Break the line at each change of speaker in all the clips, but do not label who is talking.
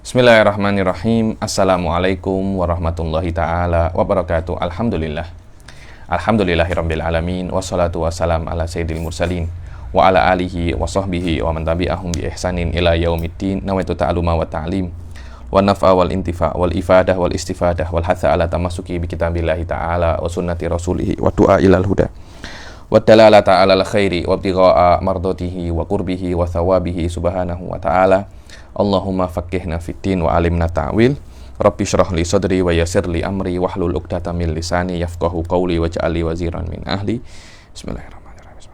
Bismillahirrahmanirrahim. Assalamualaikum warahmatullahi ta'ala wabarakatuh. Alhamdulillahirabbil alamin. Wassalatu wassalam ala sayyidil mursalin wa ala alihi wa sahbihi wa man tabi'ahum bi ihsanin ila yaumiddin. Nawaitu ta'aluma wa ta'lim wa naf'a wal intifa' wal ifadah wal istifadah wal hatha ala tamassuki bi kitabillahi ta'ala wa sunnati rasulihi wa du'a ilal huda wa dalalata ala al khairi wa ibtigha'a mardatihi wa qurbihi wa thawabihi subhanahu wa ta'ala. Allahumma faqihna fiddin wa alimna ta'wil. Rabbi shrah li sadri wa yassir li amri wahlul 'uqdatam min lisani yafqahu qawli waj'al li waziran min ahli. Bismillahirrahmanirrahim.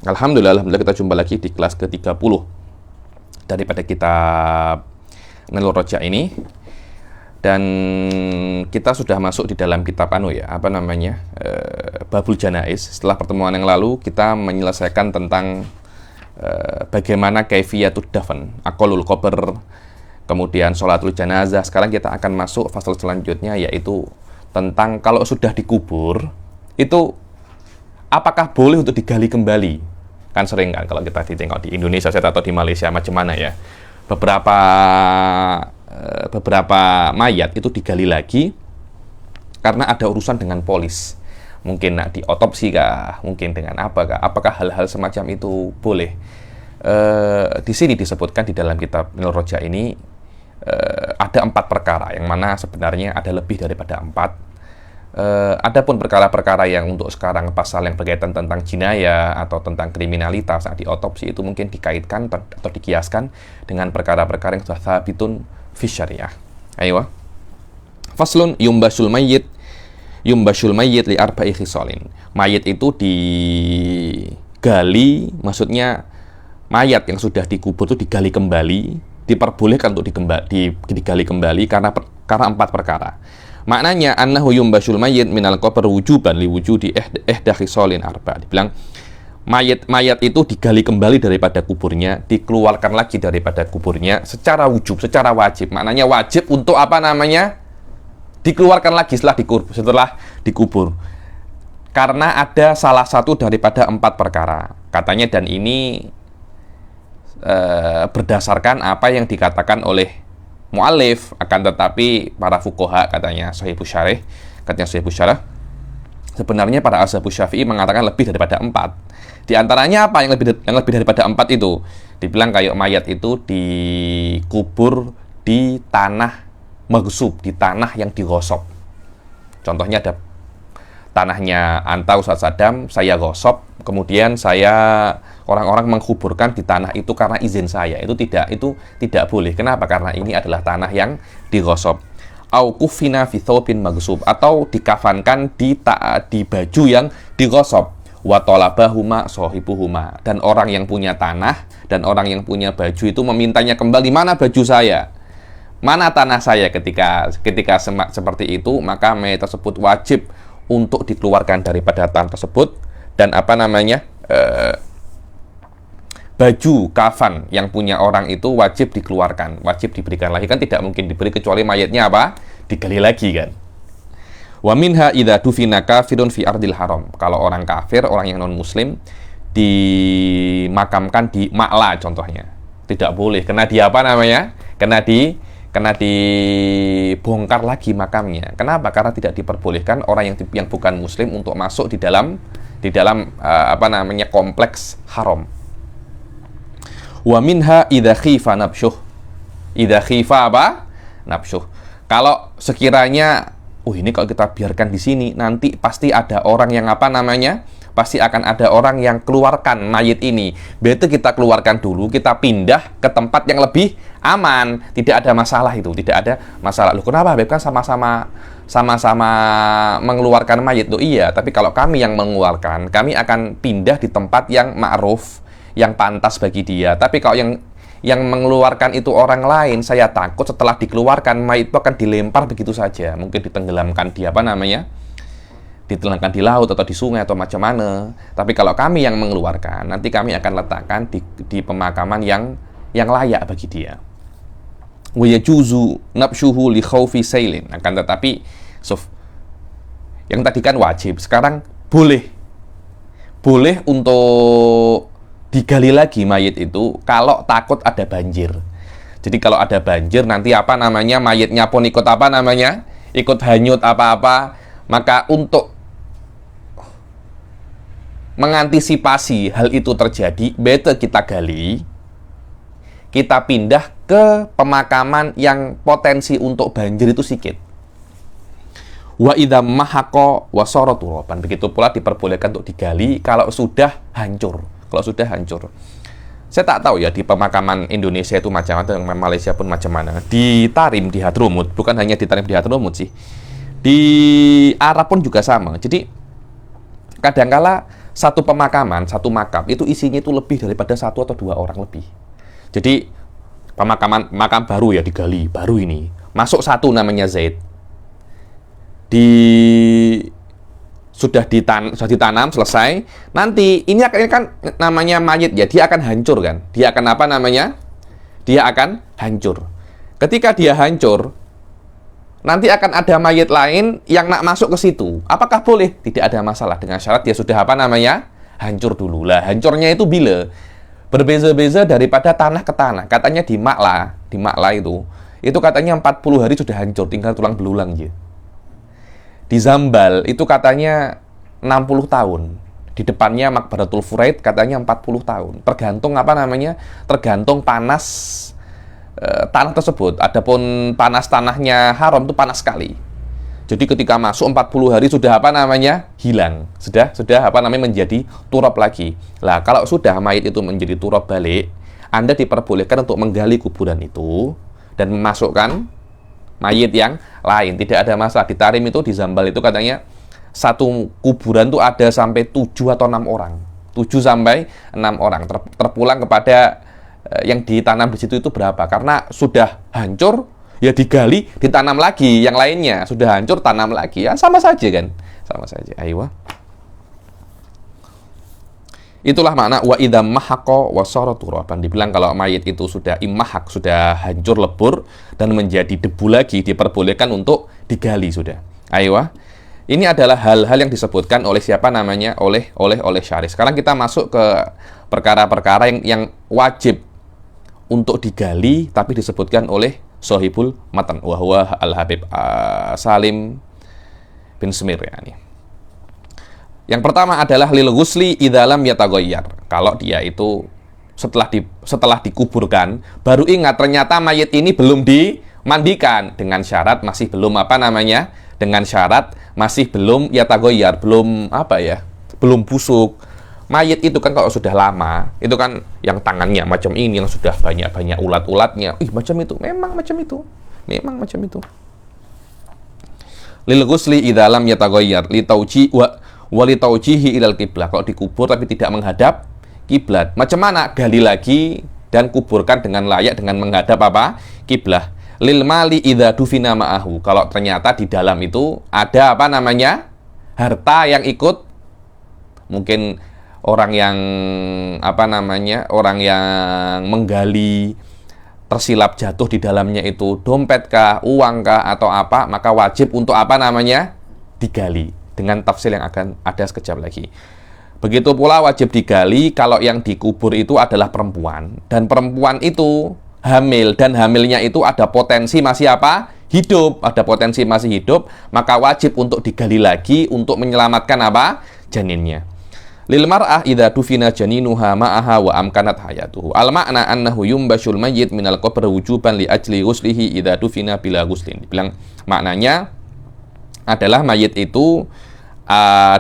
Alhamdulillah kita jumpa lagi di kelas ke-30 daripada kitab Nailur Raja ini. Dan kita sudah masuk di dalam kitab Babul Janaiz. Setelah pertemuan yang lalu kita menyelesaikan tentang bagaimana kaifiyatud dafn, aqallul qabr, kemudian sholatul janazah. Sekarang kita akan masuk fasal selanjutnya, yaitu tentang kalau sudah dikubur itu apakah boleh untuk digali kembali. Kan sering kan kalau kita ditengok di Indonesia atau di Malaysia macam mana ya, beberapa mayat itu digali lagi karena ada urusan dengan polis, mungkin nak diotopsi kah, mungkin dengan apakah hal-hal semacam itu boleh. Di sini disebutkan di dalam kitab Nailur Raja ini ada 4 perkara, yang mana sebenarnya ada lebih daripada 4. Adapun perkara-perkara yang untuk sekarang pasal yang berkaitan tentang jinayah atau tentang kriminalitas saat diotopsi itu mungkin dikaitkan atau dikiaskan dengan perkara-perkara yang sudah thabitun fi syariah. Ayo. Faslun yumbashul mayyit li arba'i khisalin. Mayit itu digali, maksudnya mayat yang sudah dikubur itu digali kembali, diperbolehkan untuk digali kembali karena 4 perkara. Maknanya annahu yumbashul mayyit minal qabr wujuban li wujudi ihda khisalin arba'. Dibilang mayat itu digali kembali daripada kuburnya, dikeluarkan lagi daripada kuburnya secara wajib. Maknanya wajib untuk dikeluarkan lagi setelah dikubur. Karena ada salah satu daripada 4 perkara. Katanya, dan ini berdasarkan apa yang dikatakan oleh mu'allif, akan tetapi para fuqaha katanya Sahihus Syarih, sebenarnya para ashabus Syafi'i mengatakan lebih daripada 4. Di antaranya apa yang lebih daripada 4 itu? Dibilang kayak mayat itu dikubur di tanah maghsub, di tanah yang digosok. Contohnya ada tanahnya anta Ustaz Sadam, saya gosok, kemudian orang-orang mengkuburkan di tanah itu karena izin saya. Itu tidak boleh. Kenapa? Karena ini adalah tanah yang digosok. Au kufina fi thawbin maghsub, atau dikafankan di baju yang digosok. Wa talabahuma sahibuhuma, dan orang yang punya tanah dan orang yang punya baju itu memintanya kembali, mana baju saya, mana tanah saya. Ketika seperti itu, maka mayat tersebut wajib untuk dikeluarkan daripada tanah tersebut, dan baju kafan yang punya orang itu wajib dikeluarkan, wajib diberikan lagi. Kan tidak mungkin diberi kecuali mayatnya digali lagi kan. Wa minha idza dufina kafirun fi ardil haram. Kalau orang kafir, orang yang non muslim dimakamkan di Ma'la contohnya, tidak boleh, kena dibongkar lagi makamnya. Kenapa? Karena tidak diperbolehkan orang yang bukan muslim untuk masuk di dalam kompleks haram. Wa minha idza khifa nabsyuh. Idza khifa nabsyuh. Kalau sekiranya ini kalau kita biarkan di sini nanti pasti ada orang yang pasti akan ada orang yang keluarkan mayit ini. Berarti kita keluarkan dulu, kita pindah ke tempat yang lebih aman. Tidak ada masalah itu, tidak ada masalah. Loh, kenapa? Kan sama-sama mengeluarkan mayit. Loh, iya, tapi kalau kami yang mengeluarkan, kami akan pindah di tempat yang ma'ruf, yang pantas bagi dia. Tapi kalau yang mengeluarkan itu orang lain, saya takut setelah dikeluarkan mayit itu akan dilempar begitu saja, mungkin ditenggelamkan ditenggelamkan di laut atau di sungai atau macam mana. Tapi kalau kami yang mengeluarkan, nanti kami akan letakkan di pemakaman yang layak bagi dia. Wa yajuzu nabsyuhu li khaufi sailin. Akan tetapi yang tadi kan wajib, sekarang boleh untuk digali lagi mayit itu kalau takut ada banjir. Jadi kalau ada banjir nanti apa namanya, mayitnya pun ikut apa namanya, ikut hanyut apa-apa. Maka untuk mengantisipasi hal itu terjadi, better kita gali, kita pindah ke pemakaman yang potensi untuk banjir itu sedikit. Wa idza mahaqo wa sara turaban. Begitu pula diperbolehkan untuk digali kalau sudah hancur. Kalau sudah hancur. Saya tak tahu ya di pemakaman Indonesia itu macam apa, Malaysia pun macam mana. Di Tarim, di Hadramut, bukan hanya di Tarim, di Hadramut sih. Di Arab pun juga sama. Jadi kadangkala satu pemakaman, satu makam itu isinya itu lebih daripada 1 atau 2 orang lebih. Jadi makam baru ya digali, baru ini. Masuk satu namanya Zaid. Sudah ditanam selesai. Nanti ini kan namanya mayit ya, dia akan hancur kan. Dia akan apa namanya? Dia akan hancur. Ketika dia hancur, nanti akan ada mayit lain yang nak masuk ke situ. Apakah boleh? Tidak ada masalah, dengan syarat dia sudah apa namanya? Hancur dulu. Lah, hancurnya itu bila berbeza-beza daripada tanah ke tanah. Katanya di Makla itu katanya 40 hari sudah hancur, tinggal tulang belulang aja. Di Zambal itu katanya 60 tahun. Di depannya Maqbaratul Furaid katanya 40 tahun. Tergantung apa namanya? Tergantung panas tanah tersebut. Adapun panas tanahnya haram itu panas sekali. Jadi ketika masuk 40 hari sudah apa namanya? Hilang. Sudah apa namanya? Menjadi turab lagi. Lah, kalau sudah mayit itu menjadi turab balik, Anda diperbolehkan untuk menggali kuburan itu dan memasukkan mayit yang lain, tidak ada masalah. Di Tarim itu, di Zambal itu katanya satu kuburan tuh ada sampai 7 atau 6 orang. 7 sampai 6 orang. Terpulang kepada yang ditanam di situ itu berapa. Karena sudah hancur, ya digali, ditanam lagi. Yang lainnya sudah hancur, tanam lagi. Ya sama saja kan. Sama saja. Ayo. Itulah makna wa idza mahaqo wa sara turaban. Dibilang kalau mayit itu sudah imahak, sudah hancur lebur dan menjadi debu lagi, diperbolehkan untuk digali sudah. Ayo. Ini adalah hal-hal yang disebutkan oleh siapa namanya? Oleh syarih. Sekarang kita masuk ke perkara-perkara yang wajib untuk digali tapi disebutkan oleh Shahibul Matan wa huwa Al-Habib Salim bin Smir ya ini. Yang pertama adalah lil ghusli idza lam yataghayyar. Kalau dia itu setelah dikuburkan baru ingat ternyata mayit ini belum dimandikan, dengan syarat masih belum apa namanya? Dengan syarat masih belum yataghayyar, belum apa ya? Belum busuk. Mayit itu kan kalau sudah lama, itu kan yang tangannya macam ini, yang sudah banyak-banyak ulat-ulatnya. Macam itu. Memang macam itu. Memang macam itu. Lil ghusli idza lam yataghayyar li tauji wali taujihi ilal kiblah. Kalau dikubur tapi tidak menghadap kiblat, macam mana? Gali lagi dan kuburkan dengan layak dengan menghadap apa? Kiblah. Lil mali idza dufina ma'ahu. Kalau ternyata di dalam itu ada apa namanya? Harta yang ikut, mungkin orang yang apa namanya? Orang yang menggali tersilap jatuh di dalamnya itu dompet kah, uang kah atau apa, maka wajib untuk apa namanya? Digali. Dengan tafsir yang akan ada sekejap lagi. Begitu pula wajib digali kalau yang dikubur itu adalah perempuan. Dan perempuan itu hamil. Dan hamilnya itu ada potensi masih apa? Hidup. Ada potensi masih hidup. Maka wajib untuk digali lagi untuk menyelamatkan apa? Janinnya. Lil mar'ah idza dufina janinuha ma'aha wa amkanat hayatuhu. Al makna annahu yumbashul mayyit minal qabr wujuban li ajli ghuslihi idza dufina bila ghuslin. Dibilang maknanya adalah mayit itu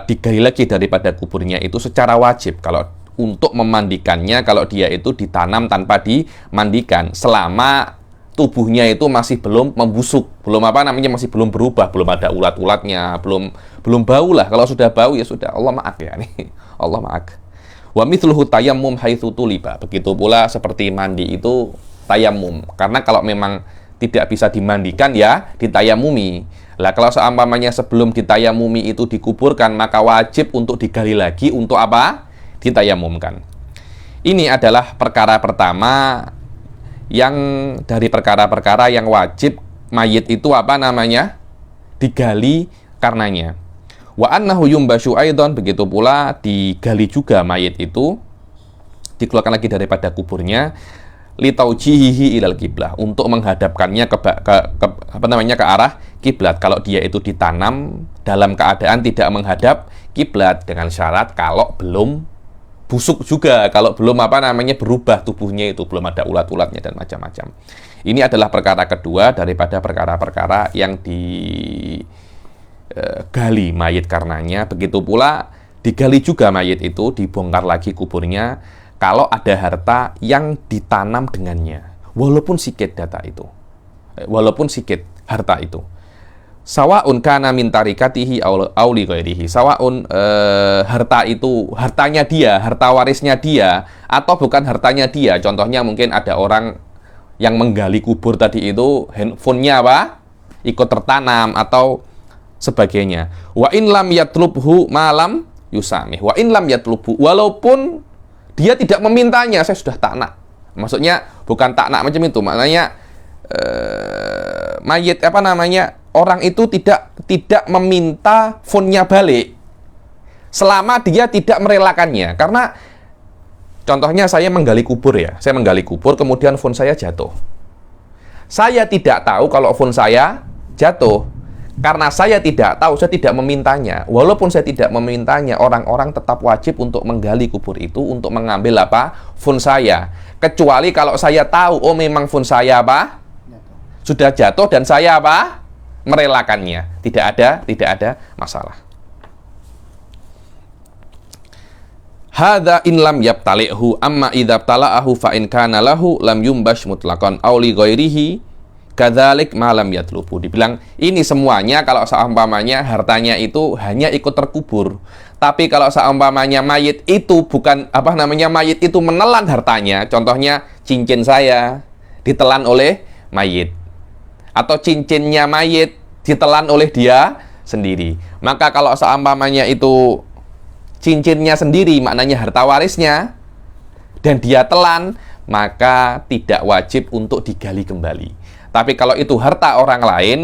digali lagi daripada kuburnya itu secara wajib kalau untuk memandikannya, kalau dia itu ditanam tanpa dimandikan selama tubuhnya itu masih belum membusuk, belum apa namanya, masih belum berubah, belum ada ulat-ulatnya, belum bau lah. Kalau sudah bau ya sudah, Allah maaf ya nih. Allah maaf. Wa mithluhu tayammum haitsu tuliba. Begitu pula seperti mandi itu tayammum. Karena kalau memang tidak bisa dimandikan ya ditayamumi. Lah kalau seumpamanya sebelum ditayamumi itu dikuburkan, maka wajib untuk digali lagi untuk apa? Ditayamumkan. Ini adalah perkara pertama yang dari perkara-perkara yang wajib mayit itu apa namanya? Digali karenanya. Wa annahu yumbashu aidan, begitu pula digali juga mayit itu dikeluarkan lagi daripada kuburnya, litaujihihi ilal kiblah, untuk menghadapkannya ke arah kiblat. Kalau dia itu ditanam dalam keadaan tidak menghadap kiblat, dengan syarat kalau belum busuk juga, kalau belum berubah tubuhnya, itu belum ada ulat-ulatnya dan macam-macam. Ini adalah perkara kedua daripada perkara-perkara yang digali mayit karenanya. Begitu pula digali juga mayit itu, dibongkar lagi kuburnya kalau ada harta yang ditanam dengannya, walaupun sikit harta itu. Sawaun kana min tarikatihi aw li ghairihi. Sawaun harta itu hartanya dia, harta warisnya dia, atau bukan hartanya dia. Contohnya mungkin ada orang yang menggali kubur tadi itu, handphonenya ikut tertanam atau sebagainya. Wa in lam yatlubhu malam yusamih. Wa in lam yatlubhu, walaupun dia tidak memintanya, saya sudah taknak. Maksudnya bukan taknak macam itu, maknanya mayit orang itu tidak meminta phone-nya balik selama dia tidak merelakannya. Karena contohnya saya menggali kubur kemudian phone saya jatuh. Saya tidak tahu kalau phone saya jatuh. Karena saya tidak tahu, saya tidak memintanya. Walaupun saya tidak memintanya, orang-orang tetap wajib untuk menggali kubur itu untuk mengambil phone saya. Kecuali kalau saya tahu, oh memang phone saya sudah jatuh dan saya merelakannya. Tidak ada masalah. Hadza in lam yabtali'hu, amma idza btala'ahu fa in kana lahu lam yumbash mutlaqan aw li ghairihi kadzalik malam yatlubu. Dibilang ini semuanya kalau seumpamanya hartanya itu hanya ikut terkubur. Tapi kalau seumpamanya mayit itu bukan mayit itu menelan hartanya, contohnya cincin saya ditelan oleh mayit, atau cincinnya mayit ditelan oleh dia sendiri. Maka kalau seumpamanya itu cincinnya sendiri, maknanya harta warisnya, dan dia telan, maka tidak wajib untuk digali kembali. Tapi kalau itu harta orang lain,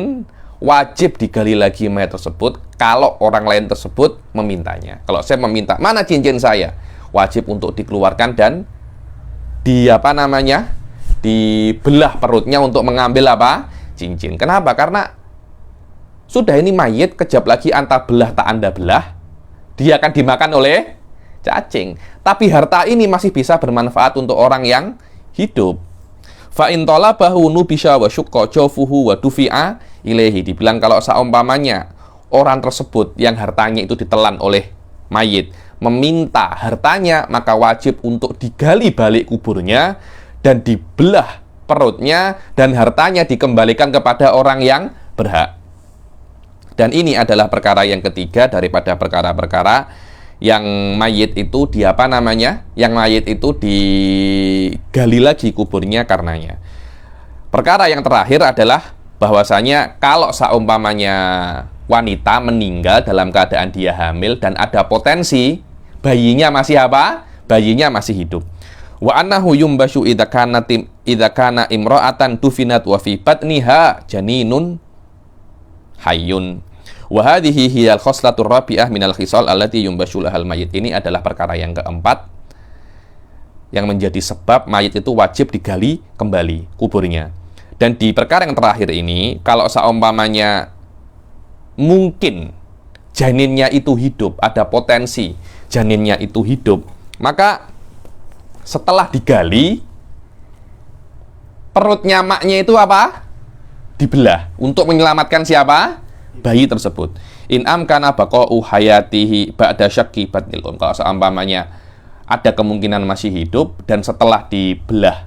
wajib digali lagi mayat tersebut kalau orang lain tersebut memintanya. Kalau saya meminta, mana cincin saya? Wajib untuk dikeluarkan dan dibelah perutnya untuk mengambil cincin. Kenapa? Karena sudah ini mayit, kejap lagi anta belah tak anda belah, dia akan dimakan oleh cacing. Tapi harta ini masih bisa bermanfaat untuk orang yang hidup. Fa in talabahu nubisha wa syukka jawfuhu wa dufi'a ilaihi. Dibilang kalau seumpamanya orang tersebut yang hartanya itu ditelan oleh mayit meminta hartanya, maka wajib untuk digali balik kuburnya dan dibelah perutnya dan hartanya dikembalikan kepada orang yang berhak. Dan ini adalah perkara yang ketiga daripada perkara-perkara yang mayit itu digali lagi kuburnya karenanya. Perkara yang terakhir adalah bahwasanya kalau seumpamanya wanita meninggal dalam keadaan dia hamil dan ada potensi bayinya masih hidup. Wa annahu yumbashu idza kana imra'atan tufinat wa fi batniha janinun hayyun. Wa hadhihi hiyal khoslatur rabi'ah minal khisal allati yumbashu lahal mayit. Ini adalah perkara yang keempat yang menjadi sebab mayit itu wajib digali kembali kuburnya. Dan di perkara yang terakhir ini, kalau seumpamanya mungkin janinnya itu hidup, ada potensi janinnya itu hidup, maka setelah digali perutnya maknya itu dibelah untuk menyelamatkan siapa? Bayi tersebut. In amkana baqa'u hayatihi ba'da syakki batnil kalau seumpamanya ada kemungkinan masih hidup dan setelah dibelah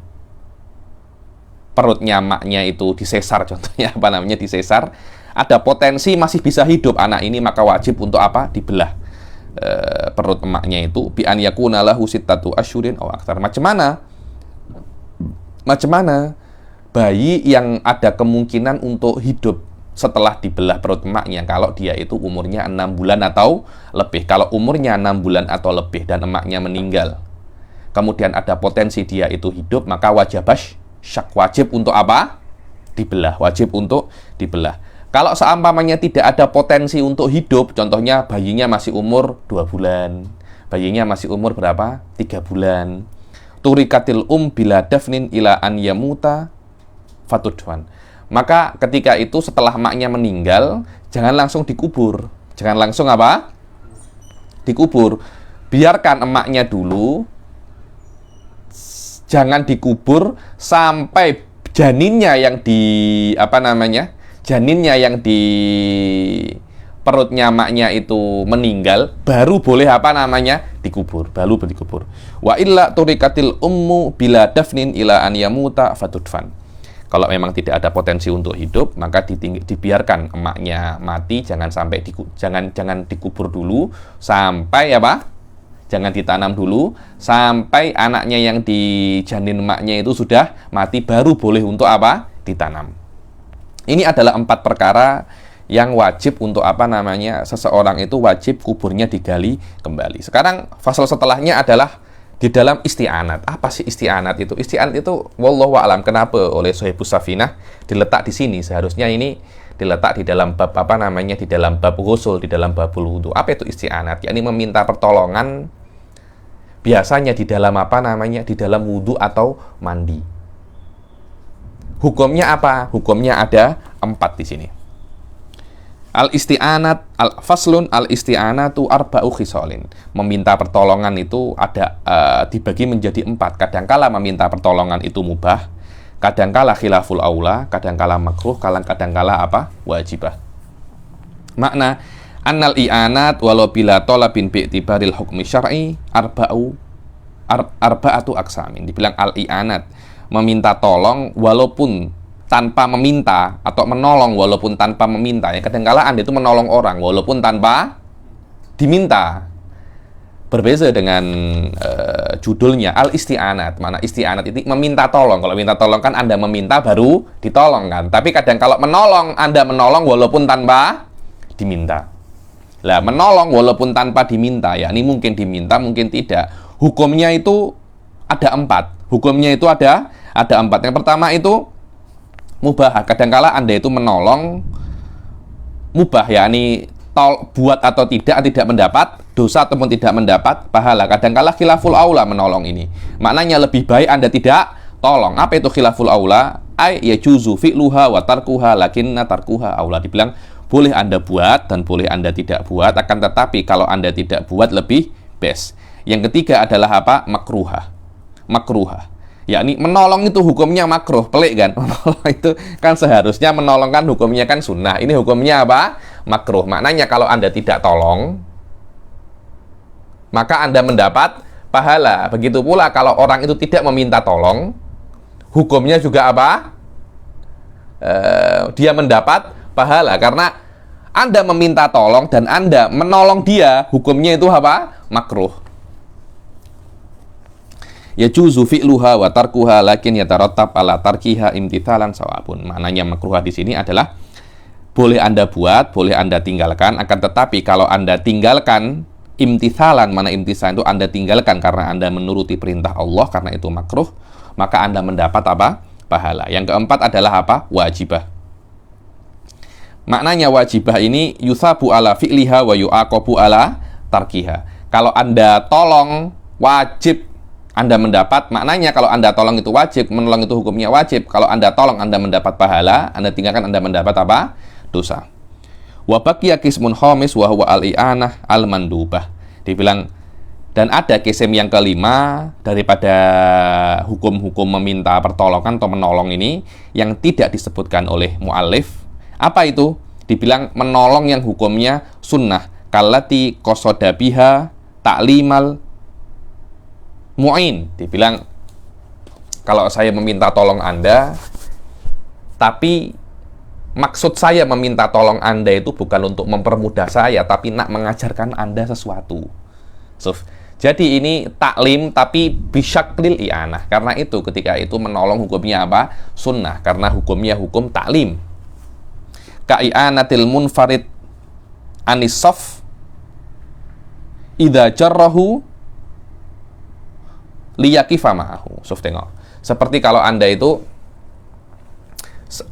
perutnya maknya itu disesar, contohnya disesar, ada potensi masih bisa hidup anak ini, maka wajib untuk dibelah perut emaknya itu bi an yakuna lahu sittatu asyurin aw aktsar. Macam mana bayi yang ada kemungkinan untuk hidup setelah dibelah perut emaknya kalau dia itu umurnya 6 bulan atau lebih. Kalau umurnya 6 bulan atau lebih dan emaknya meninggal, kemudian ada potensi dia itu hidup, maka wajib untuk dibelah, wajib untuk dibelah. Kalau seumpamanya tidak ada potensi untuk hidup, contohnya bayinya masih umur 2 bulan, bayinya masih umur berapa? 3 bulan, turikatil bila dafnin ila an yamuta fatudwan. Maka ketika itu setelah maknya meninggal, jangan langsung dikubur. Jangan langsung apa? Dikubur. Biarkan emaknya dulu. Jangan dikubur sampai janinnya yang di janinnya yang di perutnya maknya itu meninggal, baru boleh dikubur, baru boleh dikubur. Wa illa turikatil ummu bila dafnin ila an yamuta fatudfan. Kalau memang tidak ada potensi untuk hidup, maka dibiarkan emaknya mati, jangan sampai jangan dikubur dulu sampai jangan ditanam dulu sampai anaknya yang di janin emaknya itu sudah mati, baru boleh untuk ditanam. Ini adalah 4 perkara yang wajib untuk seseorang itu wajib kuburnya digali kembali. Sekarang fasal setelahnya adalah di dalam isti'anat. Apa sih isti'anat itu? Isti'anat itu wallahu a'lam kenapa oleh Shahibus Safinah diletak di sini. Seharusnya ini diletak di dalam bab di dalam bab ghusl, di dalam babul wudu. Apa itu isti'anat? Yakni meminta pertolongan biasanya di dalam di dalam wudu atau mandi. Hukumnya apa? Hukumnya ada 4 di sini. Al-isti'anat, al-faslun al-isti'anatu arba'u khisalin. Meminta pertolongan itu ada dibagi menjadi 4. Kadangkala meminta pertolongan itu mubah, kadangkala khilaful aula, kadangkala makruh, kadangkala wajibah. Makna annal i'anat walau bila talabin bi'tibaril hukmi syar'i arba'atu aksamin. Dibilang al-i'anat, meminta tolong walaupun tanpa meminta, atau menolong walaupun tanpa meminta. Ya, kadangkala Anda itu menolong orang walaupun tanpa diminta. Berbeda dengan judulnya al-isti'anat. Mana isti'anat itu meminta tolong. Kalau minta tolong kan Anda meminta baru ditolong kan. Tapi kadang kalau menolong, Anda menolong walaupun tanpa diminta. Lah, menolong walaupun tanpa diminta, ya ini mungkin diminta, mungkin tidak. Hukumnya itu ada 4. Hukumnya itu ada 4. Yang pertama itu mubah. Kadangkala Anda itu menolong mubah, yakni buat atau tidak mendapat dosa ataupun tidak mendapat pahala. Kadangkala khilaful aula menolong ini. Maknanya lebih baik Anda tidak tolong. Apa itu khilaful aula? Ay yajuzu fi'luha wa tarkuha lakinna tarkuha aula. Dibilang boleh Anda buat dan boleh Anda tidak buat, akan tetapi kalau Anda tidak buat lebih best. Yang ketiga adalah makruha. Makruha. Yakni menolong itu hukumnya makruh, pelik kan? Menolong itu kan seharusnya menolong kan hukumnya kan sunnah. Ini hukumnya makruh. Maknanya kalau Anda tidak tolong, maka Anda mendapat pahala. Begitu pula kalau orang itu tidak meminta tolong, hukumnya juga dia mendapat pahala. Karena Anda meminta tolong dan Anda menolong dia, hukumnya itu makruh. Yajuzu fi'luha wa tarkuha lakin yatarattab ala tarkiha imtithalan sawabun. Maknanya makruh di sini adalah boleh Anda buat, boleh Anda tinggalkan, akan tetapi kalau Anda tinggalkan imtithalan, mana imtithalan itu Anda tinggalkan karena Anda menuruti perintah Allah, karena itu makruh, maka Anda mendapat pahala. Yang keempat adalah wajibah. Maknanya wajibah ini yusabu ala fi'liha wa yu'aqabu ala tarkiha. Kalau Anda tolong, wajib Anda mendapat. Maknanya kalau Anda tolong itu wajib, menolong itu hukumnya wajib. Kalau Anda tolong, Anda mendapat pahala, Anda tinggalkan, Anda mendapat dosa. Wa baqiya qismun khamis wa huwa al-i'anah al-mandubah. Dibilang dan ada kism yang kelima daripada hukum-hukum meminta pertolongan atau menolong ini yang tidak disebutkan oleh muallif. Apa itu? Dibilang menolong yang hukumnya sunnah, kallati qasada biha ta'limal mu'in. Dibilang kalau saya meminta tolong Anda, tapi maksud saya meminta tolong Anda itu bukan untuk mempermudah saya, tapi nak mengajarkan Anda sesuatu. Jadi ini taklim tapi bisyaklil i'anah. Karena itu ketika itu menolong hukumnya sunnah, karena hukumnya hukum taklim. Ka'i'anatil munfarid anisaf idza jarrahu liyakifa ma'ahu. Tengok. Seperti kalau Anda itu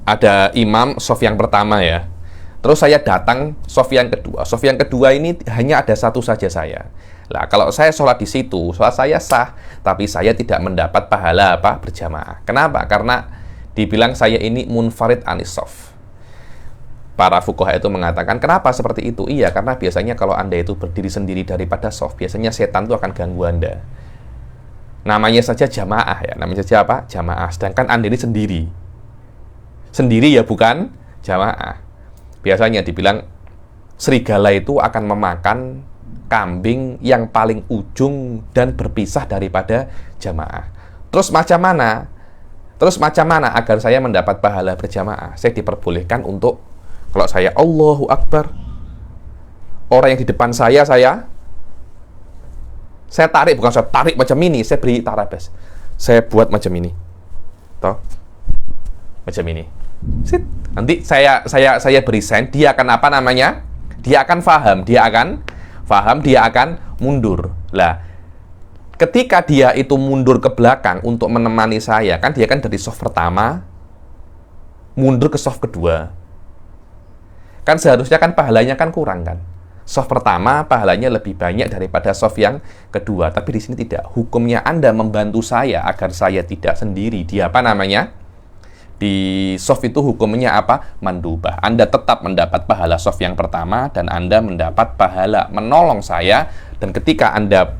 ada imam shaf yang pertama ya. Terus saya datang shaf yang kedua. Shaf yang kedua ini hanya ada satu saja saya. Lah, kalau saya sholat di situ, sholat saya sah, tapi saya tidak mendapat pahala apa? Berjamaah. Kenapa? Karena dibilang saya ini munfarid anis shaf. Para fuqaha itu mengatakan, kenapa seperti itu? Iya, karena biasanya kalau Anda itu berdiri sendiri daripada shaf, biasanya setan itu akan ganggu Anda. Namanya saja jamaah ya, namanya saja apa? Jamaah. Sedangkan Anda ini sendiri. Sendiri ya, bukan jamaah. Biasanya dibilang serigala itu akan memakan kambing yang paling ujung dan berpisah daripada jamaah. Terus macam mana agar saya mendapat pahala berjamaah? Saya diperbolehkan untuk, kalau saya Allahu Akbar, orang yang di depan saya tarik, bukan saya tarik macam ini, saya beri tarabas. Saya buat macam ini. Toh? Macam ini. Sit. Nanti saya beri sign, dia akan apa namanya? Dia akan faham, dia akan mundur. Lah, ketika dia itu mundur ke belakang untuk menemani saya, kan dia kan dari soft pertama mundur ke soft kedua. Kan seharusnya kan pahalanya kan kurang kan. Soft pertama pahalanya lebih banyak daripada soft yang kedua, tapi di sini tidak. Hukumnya Anda membantu saya agar saya tidak sendiri. Dia apa namanya? Di soft itu hukumnya apa? Mandubah. Anda tetap mendapat pahala soft yang pertama dan Anda mendapat pahala menolong saya, dan ketika Anda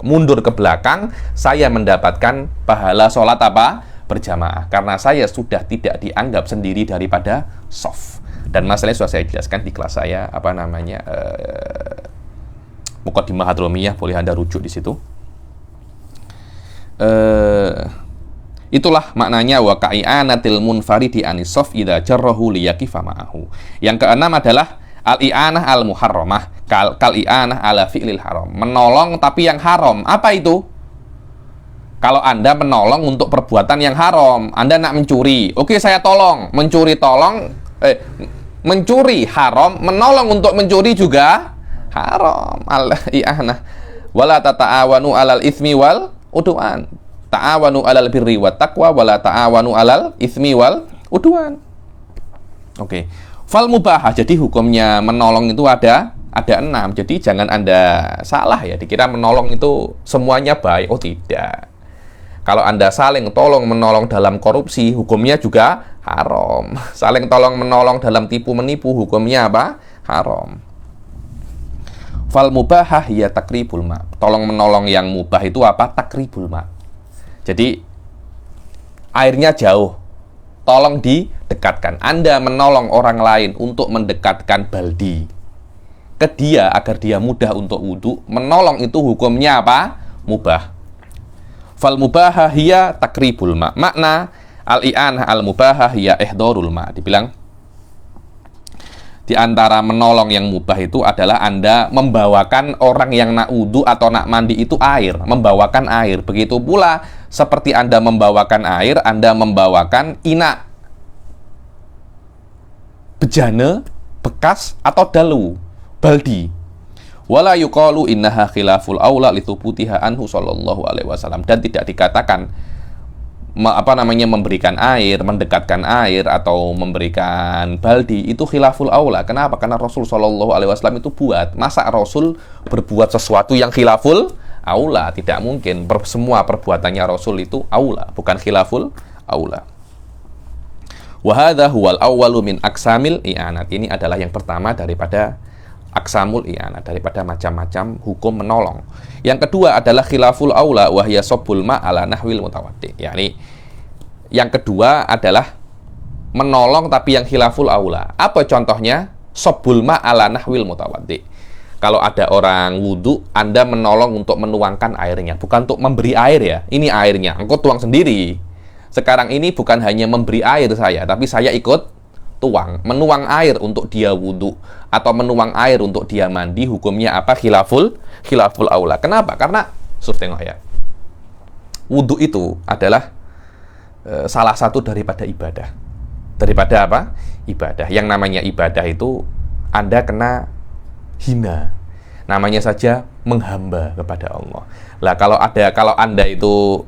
mundur ke belakang, saya mendapatkan pahala sholat apa? Berjamaah. Karena saya sudah tidak dianggap sendiri daripada soft. Dan masalahnya sudah saya jelaskan di kelas saya, apa namanya? Muqaddimah Hadromiyah, boleh Anda rujuk di situ. Itulah maknanya wa ka'i'anatil munfaridi anissof idza jarrahu liyaqifa ma'ahu. Yang keenam adalah al-i'anah al-muharramah kal-i'anah ala fi'lil haram. Menolong tapi yang haram. Apa itu? Kalau Anda menolong untuk perbuatan yang haram, Anda nak mencuri. Oke, saya tolong. Mencuri haram, menolong untuk mencuri juga haram. Al-i'anah wala tata'awanu alal itsmi wal udwan. Ta'awanu alal birri wat taqwa wala ta'awanu alal itsmi wal udwan. Oke. Fal mubahah, jadi hukumnya menolong itu ada 6. Jadi jangan Anda salah ya, dikira menolong itu semuanya baik. Oh, tidak. Kalau Anda saling tolong menolong dalam korupsi, hukumnya juga haram. Saling tolong menolong dalam tipu menipu, hukumnya apa? Haram. Fal mubahah ya takribul ma. Tolong menolong yang mubah itu apa? Takribul ma. Jadi airnya jauh, tolong didekatkan. Anda menolong orang lain untuk mendekatkan baldi ke dia agar dia mudah untuk wudhu. Menolong itu hukumnya apa? Mubah. Fal mubahah hiya takribul ma. Makna al-i'anah al-mubahah hiya ihdorul ma. Dibilang di antara menolong yang mubah itu adalah Anda membawakan orang yang nak wudhu atau nak mandi itu air, membawakan air. Begitu pula seperti Anda membawakan air, Anda membawakan ina, bejana, bekas atau dalu, baldi. Wala yuqalu innaha khilaful aula litubutiha anhu sallallahu alaihi wasallam, dan tidak dikatakan memberikan air, mendekatkan air atau memberikan baldi itu khilaful aula. Kenapa? Karena Rasul sallallahu alaihi wasallam itu buat. Masa Rasul berbuat sesuatu yang khilaful aula? Tidak mungkin. Semua perbuatannya Rasul itu aula, bukan khilaful aula. Wa hadza huwal awwalu min aqsamil i'anat. Ini adalah yang pertama daripada aksamul i'anat, daripada macam-macam hukum menolong. Yang kedua adalah khilaful aula wa hiya sabbul ma ala nahwil mutawaddi. Yani yang kedua adalah menolong tapi yang khilaful aula. Apa contohnya? Sabbul ma ala nahwil mutawaddi. Kalau ada orang wudhu, Anda menolong untuk menuangkan airnya, bukan untuk memberi air ya. Ini airnya, engkau tuang sendiri. Sekarang ini bukan hanya memberi air saya, tapi saya ikut tuang, menuang air untuk dia wudhu atau menuang air untuk dia mandi, hukumnya apa? Khilaful aula. Kenapa? Karena tengok ya, wudhu itu adalah salah satu daripada ibadah. Daripada apa? Ibadah. Yang namanya ibadah itu Anda kena hina, namanya saja menghamba kepada Allah. Lah kalau Anda itu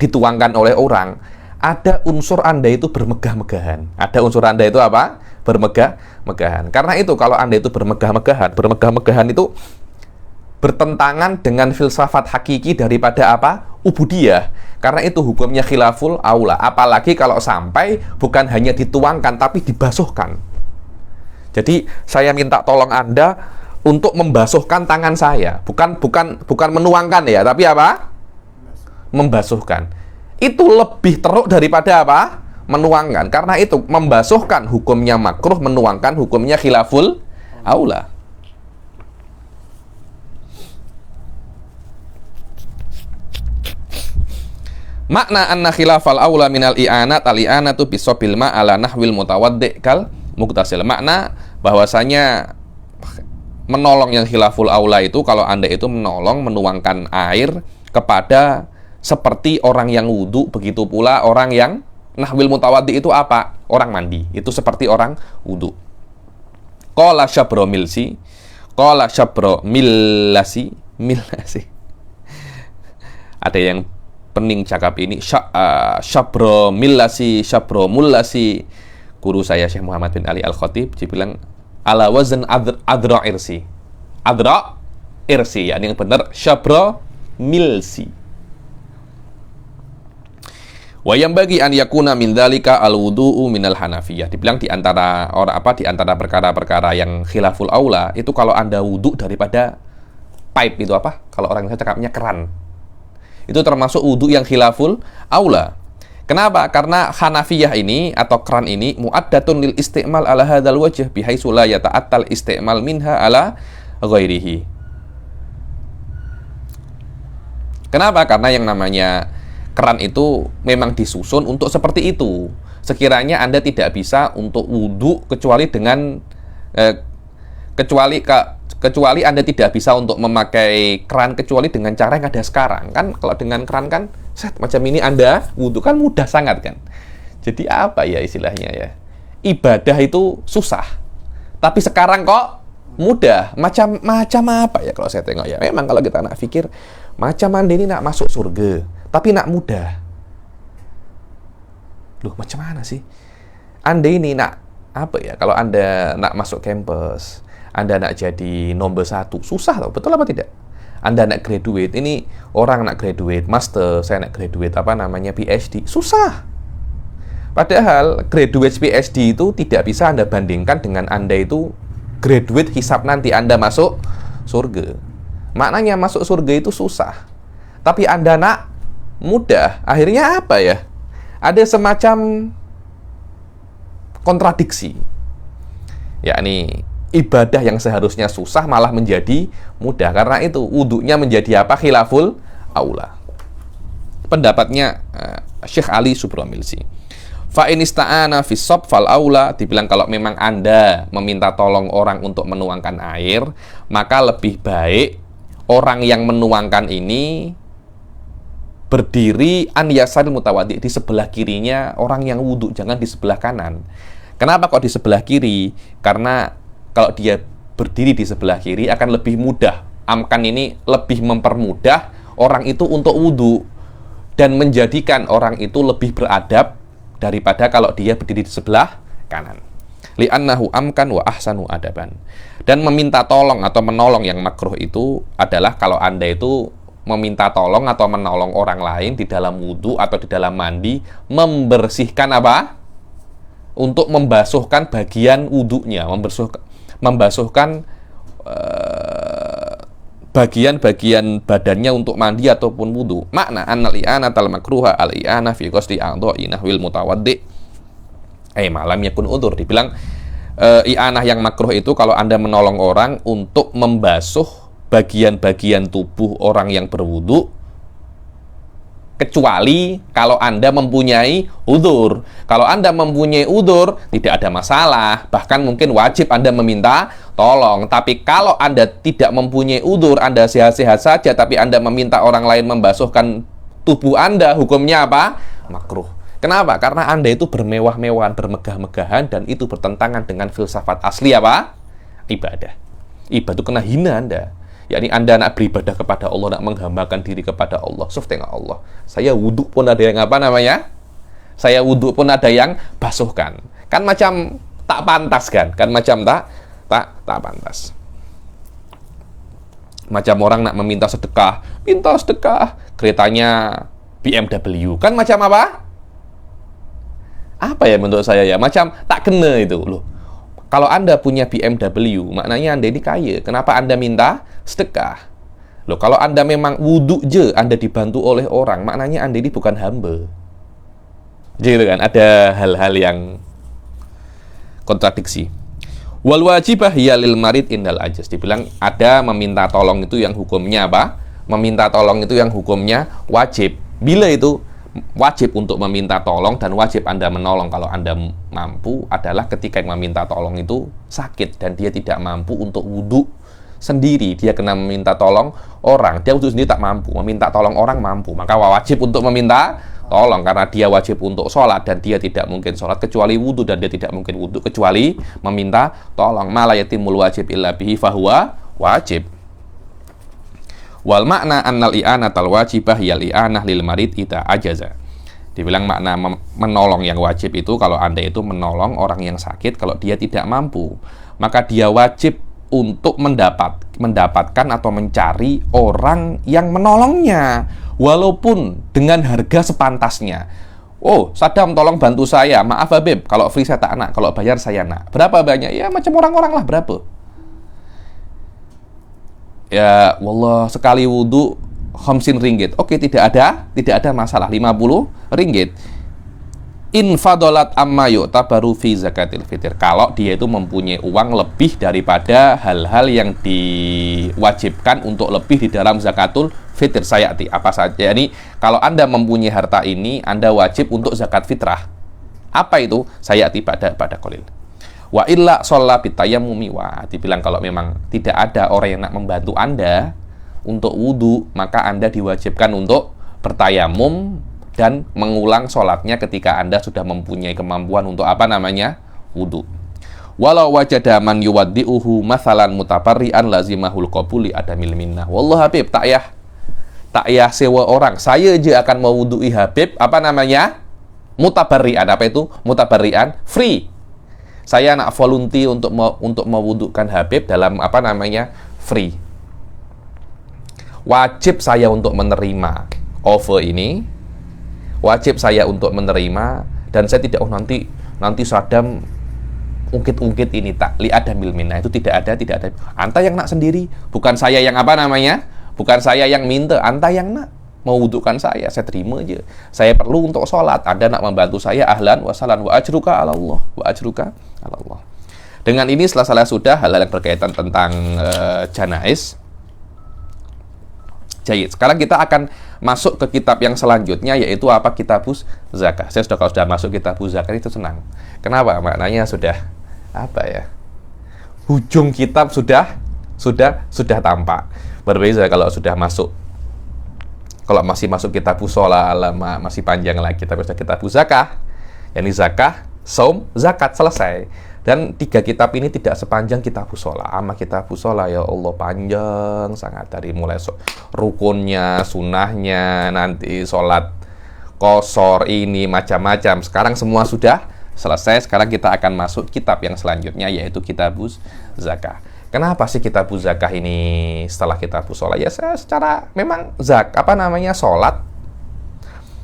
dituangkan oleh orang, ada unsur Anda itu bermegah-megahan. Ada unsur Anda itu apa? bermegah-megahan. Karena itu kalau Anda itu bermegah-megahan itu bertentangan dengan filsafat hakiki daripada apa? Ubudiyah. Karena itu hukumnya khilaful aula. Apalagi kalau sampai bukan hanya dituangkan tapi dibasuhkan. Jadi saya minta tolong Anda untuk membasuhkan tangan saya, bukan menuangkan ya, tapi apa? Membasuhkan. Itu lebih teruk daripada apa? Menuangkan. Karena itu membasuhkan hukumnya makruh, menuangkan hukumnya khilaful aula. Makna anna khilafal aula minal i'anat al-i'anatu bisobil ma ala nahwil mutawaddi' kal muktasil. Makna bahwasanya menolong yang khilaful aula itu kalau Anda itu menolong menuangkan air kepada seperti orang yang wudu, begitu pula orang yang nahwil mutawaddi itu apa? Orang mandi. Itu seperti orang wudu. Qala Syabro Milsi, qala Syabro Millasi. Ada yang pening cakap ini Syabro Millasi, Syabro Mullasi. Guru saya Syekh Muhammad bin Ali Al-Khatib dia bilang ala wazn adra irsi. Adra irsi, yakni yang benar Syabro Milsi. Wa yang bagi an yakuna min dzalika al-wudu'u minal Hanafiyah. Dibilang di antara perkara-perkara yang khilaful aula itu kalau Anda wudu daripada pipe itu apa? Kalau orang Indonesia cakapnya keran. Itu termasuk wudu yang khilaful aula. Kenapa? Karena Hanafiyah ini atau keran ini muaddatun lil isti'mal ala hadzal wajh bihaitsu la yata'attal isti'mal minha ala ghairihi. Kenapa? Karena yang namanya keran itu memang disusun untuk seperti itu. Sekiranya Anda tidak bisa untuk wudu kecuali dengan kecuali Anda tidak bisa untuk memakai keran kecuali dengan cara yang ada sekarang. Kan kalau dengan keran kan macam ini Anda wudu kan mudah sangat kan. Jadi apa ya istilahnya ya? Ibadah itu susah. Tapi sekarang kok mudah. Macam apa ya kalau saya tengok ya? Memang kalau kita nak pikir macam Anda ini nak masuk surga, tapi nak mudah. Loh, macam mana sih? Anda ini nak apa ya? Kalau Anda nak masuk kampus, Anda nak jadi nomor 1, susah tau, betul apa tidak? Anda nak graduate, ini orang nak graduate master, saya nak graduate PhD, susah. Padahal graduate PhD itu tidak bisa Anda bandingkan dengan Anda itu graduate hisab nanti Anda masuk surga. Maknanya masuk surga itu susah. Tapi Anda nak mudah, akhirnya apa ya? Ada semacam kontradiksi. Yakni ibadah yang seharusnya susah malah menjadi mudah. Karena itu wudunya menjadi apa? Khilaful aula. Pendapatnya Syekh Ali Subramilsi. Fa in ista'ana fi shab fal aula, dibilang kalau memang Anda meminta tolong orang untuk menuangkan air, maka lebih baik orang yang menuangkan ini berdiri an yasaril mutawaddi, di sebelah kirinya orang yang wudu, jangan di sebelah kanan. Kenapa kok di sebelah kiri? Karena kalau dia berdiri di sebelah kiri akan lebih mudah. Amkan ini lebih mempermudah orang itu untuk wudu dan menjadikan orang itu lebih beradab daripada kalau dia berdiri di sebelah kanan. Li'annahu amkan wa ahsanu adaban. Dan meminta tolong atau menolong yang makruh itu adalah kalau Anda itu meminta tolong atau menolong orang lain di dalam wudu atau di dalam mandi, membersihkan apa? Untuk membasuhkan bagian wudunya, membasuhkan bagian-bagian badannya untuk mandi ataupun wudu. Makna annal i'anatal makruha al i'ana fi qasdi a'dha'i nahwil mutawaddi malam yakun udzur. Dibilang i'anah yang makruh itu kalau Anda menolong orang untuk membasuh bagian-bagian tubuh orang yang berwudu, kecuali kalau Anda mempunyai udzur. Kalau Anda mempunyai udzur, tidak ada masalah, bahkan mungkin wajib Anda meminta tolong. Tapi kalau Anda tidak mempunyai udzur, Anda sehat-sehat saja, tapi Anda meminta orang lain membasuhkan tubuh Anda, hukumnya apa? Makruh. Kenapa? Karena Anda itu bermewah-mewahan, bermegah-megahan, dan itu bertentangan dengan filsafat asli apa? Ibadah. Ibadah itu kena hina Anda. Yakni Anda nak beribadah kepada Allah, nak menghambakan diri kepada Allah. Tengok Allah. Saya wudhu pun ada yang apa namanya? Saya wudhu pun ada yang basuhkan. Kan macam tak pantas kan macam tak pantas. Macam orang nak minta sedekah, keretanya BMW, kan macam apa? Apa ya menurut saya ya, macam tak kena itu loh. Kalau Anda punya BMW, maknanya Anda ini kaya. Kenapa Anda minta sedekah? Loh, kalau Anda memang wudhu je, Anda dibantu oleh orang, maknanya Anda ini bukan hamba. Jadi kan, ada hal-hal yang kontradiksi. Wal wajibah hiya lil marid indal ajaz. Dibilang ada meminta tolong itu yang hukumnya apa? Meminta tolong itu yang hukumnya wajib. Bila itu wajib untuk meminta tolong dan wajib Anda menolong kalau Anda mampu adalah ketika yang meminta tolong itu sakit dan dia tidak mampu untuk wudhu sendiri, dia kena meminta tolong orang, dia wudhu sendiri tak mampu, meminta tolong orang mampu, maka wajib untuk meminta tolong karena dia wajib untuk sholat dan dia tidak mungkin sholat kecuali wudhu dan dia tidak mungkin wudhu kecuali meminta tolong. Ma la yatimul wajib illa bihi fahuwa wajib. Wal makna annal i'anatal wajibah yal i'anah lil marid ita ajaza. Dibilang makna menolong yang wajib itu kalau Anda itu menolong orang yang sakit kalau dia tidak mampu, maka dia wajib untuk mendapatkan atau mencari orang yang menolongnya walaupun dengan harga sepantasnya. Oh, Saddam tolong bantu saya, maaf Habib, kalau free saya tak nak, kalau bayar saya nak. Berapa banyak? Ya macam orang-orang lah, berapa? Ya wallah, sekali wudhu 50 ringgit. Oke, tidak ada masalah, 50 ringgit. Infadolat amma yu'tabaru fi zakatil fitr. Kalau dia itu mempunyai uang lebih daripada hal-hal yang diwajibkan untuk lebih di dalam zakatul fitr, sayati apa saja. Ini kalau Anda mempunyai harta ini, Anda wajib untuk zakat fitrah. Apa itu? Sayati pada qalil. Wa illa sholla bitayammumi wa. Dibilang kalau memang tidak ada orang yang nak membantu Anda untuk wudhu, maka Anda diwajibkan untuk bertayamum dan mengulang sholatnya ketika Anda sudah mempunyai kemampuan untuk apa namanya? Wudhu. Walau wajada man yuwaddi'uhu mathalan mutaparri'an lazimahul qabuli adamil minnah. Wallah Habib, tak yah sewa orang. Saya je akan mewudhu'i Habib, apa namanya? Mutabarri'an. Apa itu? Mutabarri'an, free. Saya nak volunteer untuk mewudhukan Habib dalam apa namanya? Free. Wajib saya untuk menerima offer ini. Wajib saya untuk menerima dan saya tidak nanti Saddam ungkit-ungkit ini tak li ada milmina, itu tidak ada. Anta yang nak sendiri, bukan saya yang apa namanya, bukan saya yang minta, Anta yang nak mau wudhukan saya terima aja. Saya perlu untuk sholat, Anda nak membantu saya, ahlan wa sahlan, wa ajruka ala Allah, wa ajruka ala Allah. Dengan ini setelah sudah hal-hal yang berkaitan tentang janais. Jayid. Sekarang kita akan masuk ke kitab yang selanjutnya, yaitu apa? Kitabuz Zakah. Saya kalau sudah masuk Kitabuz Zakah itu senang. Kenapa? Maknanya sudah apa ya? Ujung kitab sudah tampak. Berbeda kalau sudah masuk. Kalau masih masuk Kitabuz Shalah, lama masih panjang lagi. Tapi sudah Kitabuz Zakah, yakni zakah, saum, zakat, selesai. Dan 3 kitab ini tidak sepanjang Kitabuz Shalah. Ama Kitabuz Shalah ya Allah panjang sangat, dari mulai rukunnya, sunahnya, nanti sholat qashar ini macam-macam. Sekarang semua sudah selesai. Sekarang kita akan masuk kitab yang selanjutnya, yaitu Kitabuz Zakah. Kenapa sih Kitabuz Zakah ini setelah Kitabuz Shalah? Ya saya secara memang sholat.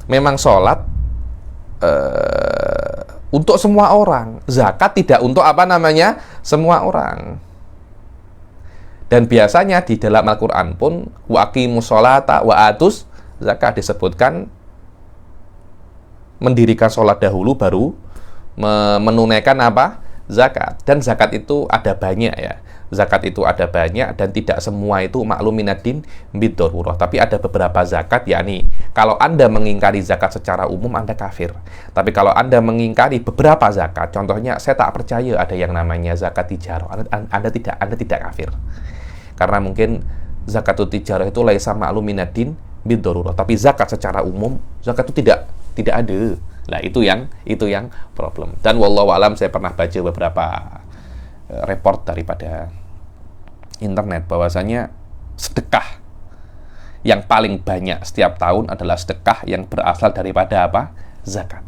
Memang sholat untuk semua orang. Zakat tidak untuk apa namanya? Semua orang. Dan biasanya di dalam Al-Qur'an pun wa aqimus sholata wa atuz zakat disebutkan mendirikan sholat dahulu baru menunaikan apa? Zakat. Dan zakat itu ada banyak ya. Zakat itu ada banyak dan tidak semua itu makluminaddin biddarurah. Tapi ada beberapa zakat, yakni kalau Anda mengingkari zakat secara umum Anda kafir. Tapi kalau Anda mengingkari beberapa zakat, contohnya saya tak percaya ada yang namanya zakat tijarah, Anda tidak kafir. Karena mungkin zakatut tijarah itu laisa makluminaddin biddarurah. Tapi zakat secara umum, zakat itu tidak ada. Nah, itu yang problem. Dan wallahu alam, saya pernah baca beberapa report daripada internet bahwasanya sedekah yang paling banyak setiap tahun adalah sedekah yang berasal daripada apa? Zakat.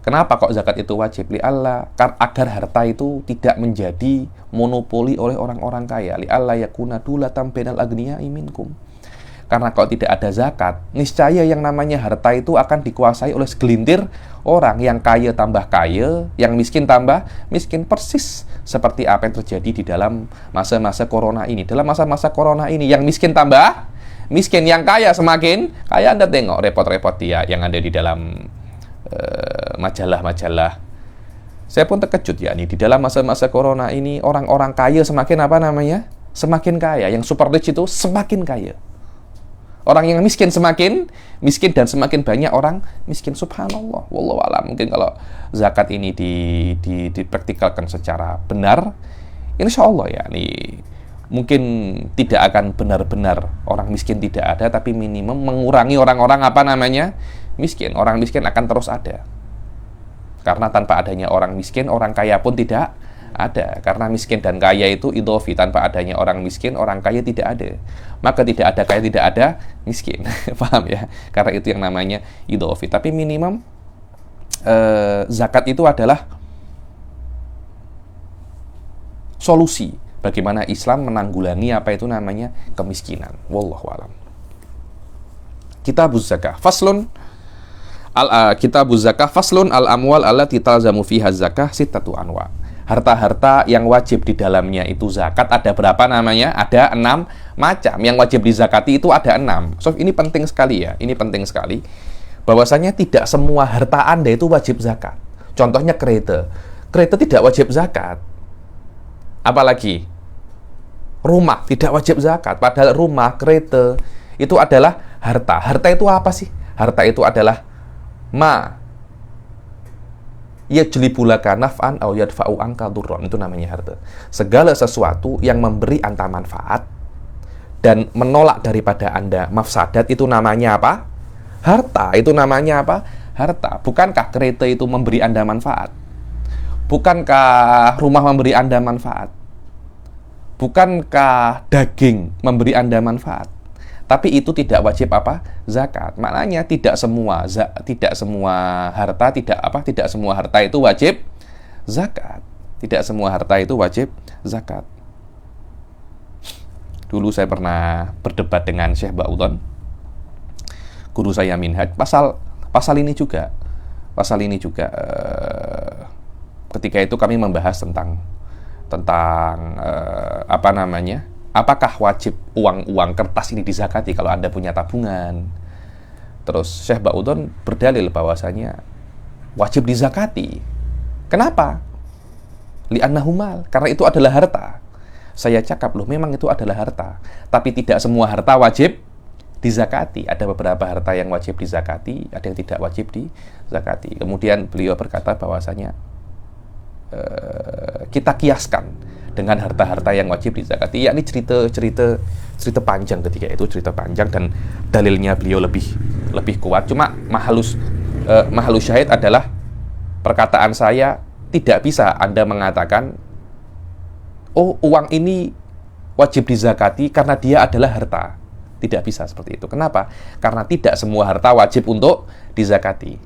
Kenapa kok zakat itu wajib? Li'alla, agar harta itu tidak menjadi monopoli oleh orang-orang kaya. Li'alla yakuna dulatan bainal agniya'i minkum. Karena kalau tidak ada zakat, niscaya yang namanya harta itu akan dikuasai oleh segelintir orang. Yang kaya tambah kaya, yang miskin tambah miskin. Persis seperti apa yang terjadi di dalam masa-masa corona ini. Dalam masa-masa corona ini, yang miskin tambah miskin, yang kaya semakin kaya. Anda tengok repot-repot dia yang ada di dalam majalah-majalah. Saya pun terkejut ya nih, di dalam masa-masa corona ini orang-orang kaya semakin apa namanya? Semakin kaya. Yang super rich itu semakin kaya. Orang yang miskin semakin miskin dan semakin banyak orang miskin. Subhanallah. Wallahu a'lam. Mungkin kalau zakat ini dipraktikalkan secara benar, insya Allah ya nih, mungkin tidak akan benar-benar orang miskin tidak ada, tapi minimum mengurangi orang-orang apa namanya miskin. Orang miskin akan terus ada. Karena tanpa adanya orang miskin, orang kaya pun tidak ada. Karena miskin dan kaya itu idhofi. Tanpa adanya orang miskin, orang kaya tidak ada. Maka tidak ada kaya, tidak ada miskin. Paham ya? Karena itu yang namanya idhofi. Tapi minimum zakat itu adalah solusi bagaimana Islam menanggulangi apa itu namanya kemiskinan. Wallahu a'lam. Kitabuz zakah faslun Kitabuz zakah faslun al-amwal allati talzamu fiha zakah sittatu anwa. Harta-harta yang wajib di dalamnya itu zakat ada berapa namanya? Ada 6 macam. Yang wajib dizakati itu ada 6. So, ini penting sekali ya. Ini penting sekali. Bahwasanya tidak semua harta Anda itu wajib zakat. Contohnya kereta. Kereta tidak wajib zakat. Apalagi rumah tidak wajib zakat. Padahal rumah, kereta itu adalah harta. Harta itu apa sih? Harta itu adalah yajlibulaka naf'an aw yadfa'u anka durron. Itu namanya harta. Segala sesuatu yang memberi Anda manfaat dan menolak daripada Anda mafsadat, itu namanya apa? Harta. Itu namanya apa? Harta. Bukankah kereta itu memberi Anda manfaat? Bukankah rumah memberi Anda manfaat? Bukankah daging memberi Anda manfaat? Tapi itu tidak wajib apa? Zakat. Maknanya tidak semua harta itu wajib zakat. Tidak semua harta itu wajib zakat. Dulu saya pernah berdebat dengan Syekh Ba'udhan, guru saya Minhaj, pasal ini juga ketika itu kami membahas tentang apa namanya? Apakah wajib uang kertas ini dizakati kalau Anda punya tabungan? Terus Syekh Ba'udhan berdalil bahwasanya wajib dizakati. Kenapa? Li'annahu mal, karena itu adalah harta. Saya cakap, loh memang itu adalah harta, tapi tidak semua harta wajib dizakati. Ada beberapa harta yang wajib dizakati, ada yang tidak wajib dizakati. Kemudian beliau berkata bahwasanya kita kiaskan dengan harta-harta yang wajib dizakati. Yakni cerita panjang ketika itu, cerita panjang dan dalilnya beliau lebih kuat. Cuma mahalus syahid adalah perkataan saya, tidak bisa Anda mengatakan, oh uang ini wajib dizakati karena dia adalah harta. Tidak bisa seperti itu. Kenapa? Karena tidak semua harta wajib untuk dizakati.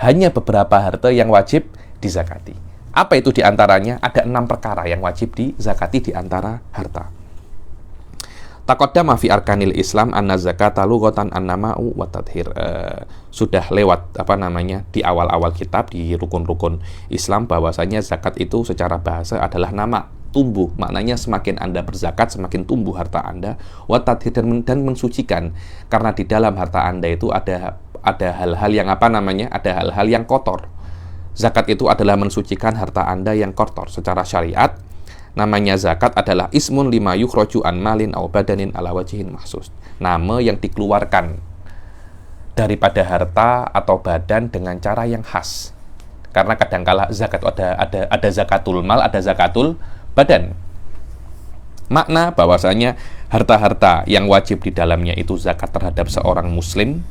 Hanya beberapa harta yang wajib dizakati. Apa itu diantaranya? Ada 6 perkara yang wajib dizakati di antara harta. Taqaddama fi arkanil Islam anna zakata lughatan annama'u wa tadhir. Sudah lewat apa namanya di awal-awal kitab, di rukun-rukun Islam, bahwasanya zakat itu secara bahasa adalah nama, tumbuh. Maknanya semakin Anda berzakat, semakin tumbuh harta Anda. Wa tadhir, dan mensucikan. Karena di dalam harta Anda itu ada hal-hal yang apa namanya? Ada hal-hal yang kotor. Zakat itu adalah mensucikan harta Anda yang kotor. Secara syariat, namanya zakat adalah ismun lima yukhraju an malin aw badanin ala wajhin mahsus. Nama yang dikeluarkan daripada harta atau badan dengan cara yang khas. Karena kadangkala zakat ada zakatul mal, ada zakatul badan. Makna bahwasanya harta-harta yang wajib di dalamnya itu zakat terhadap seorang muslim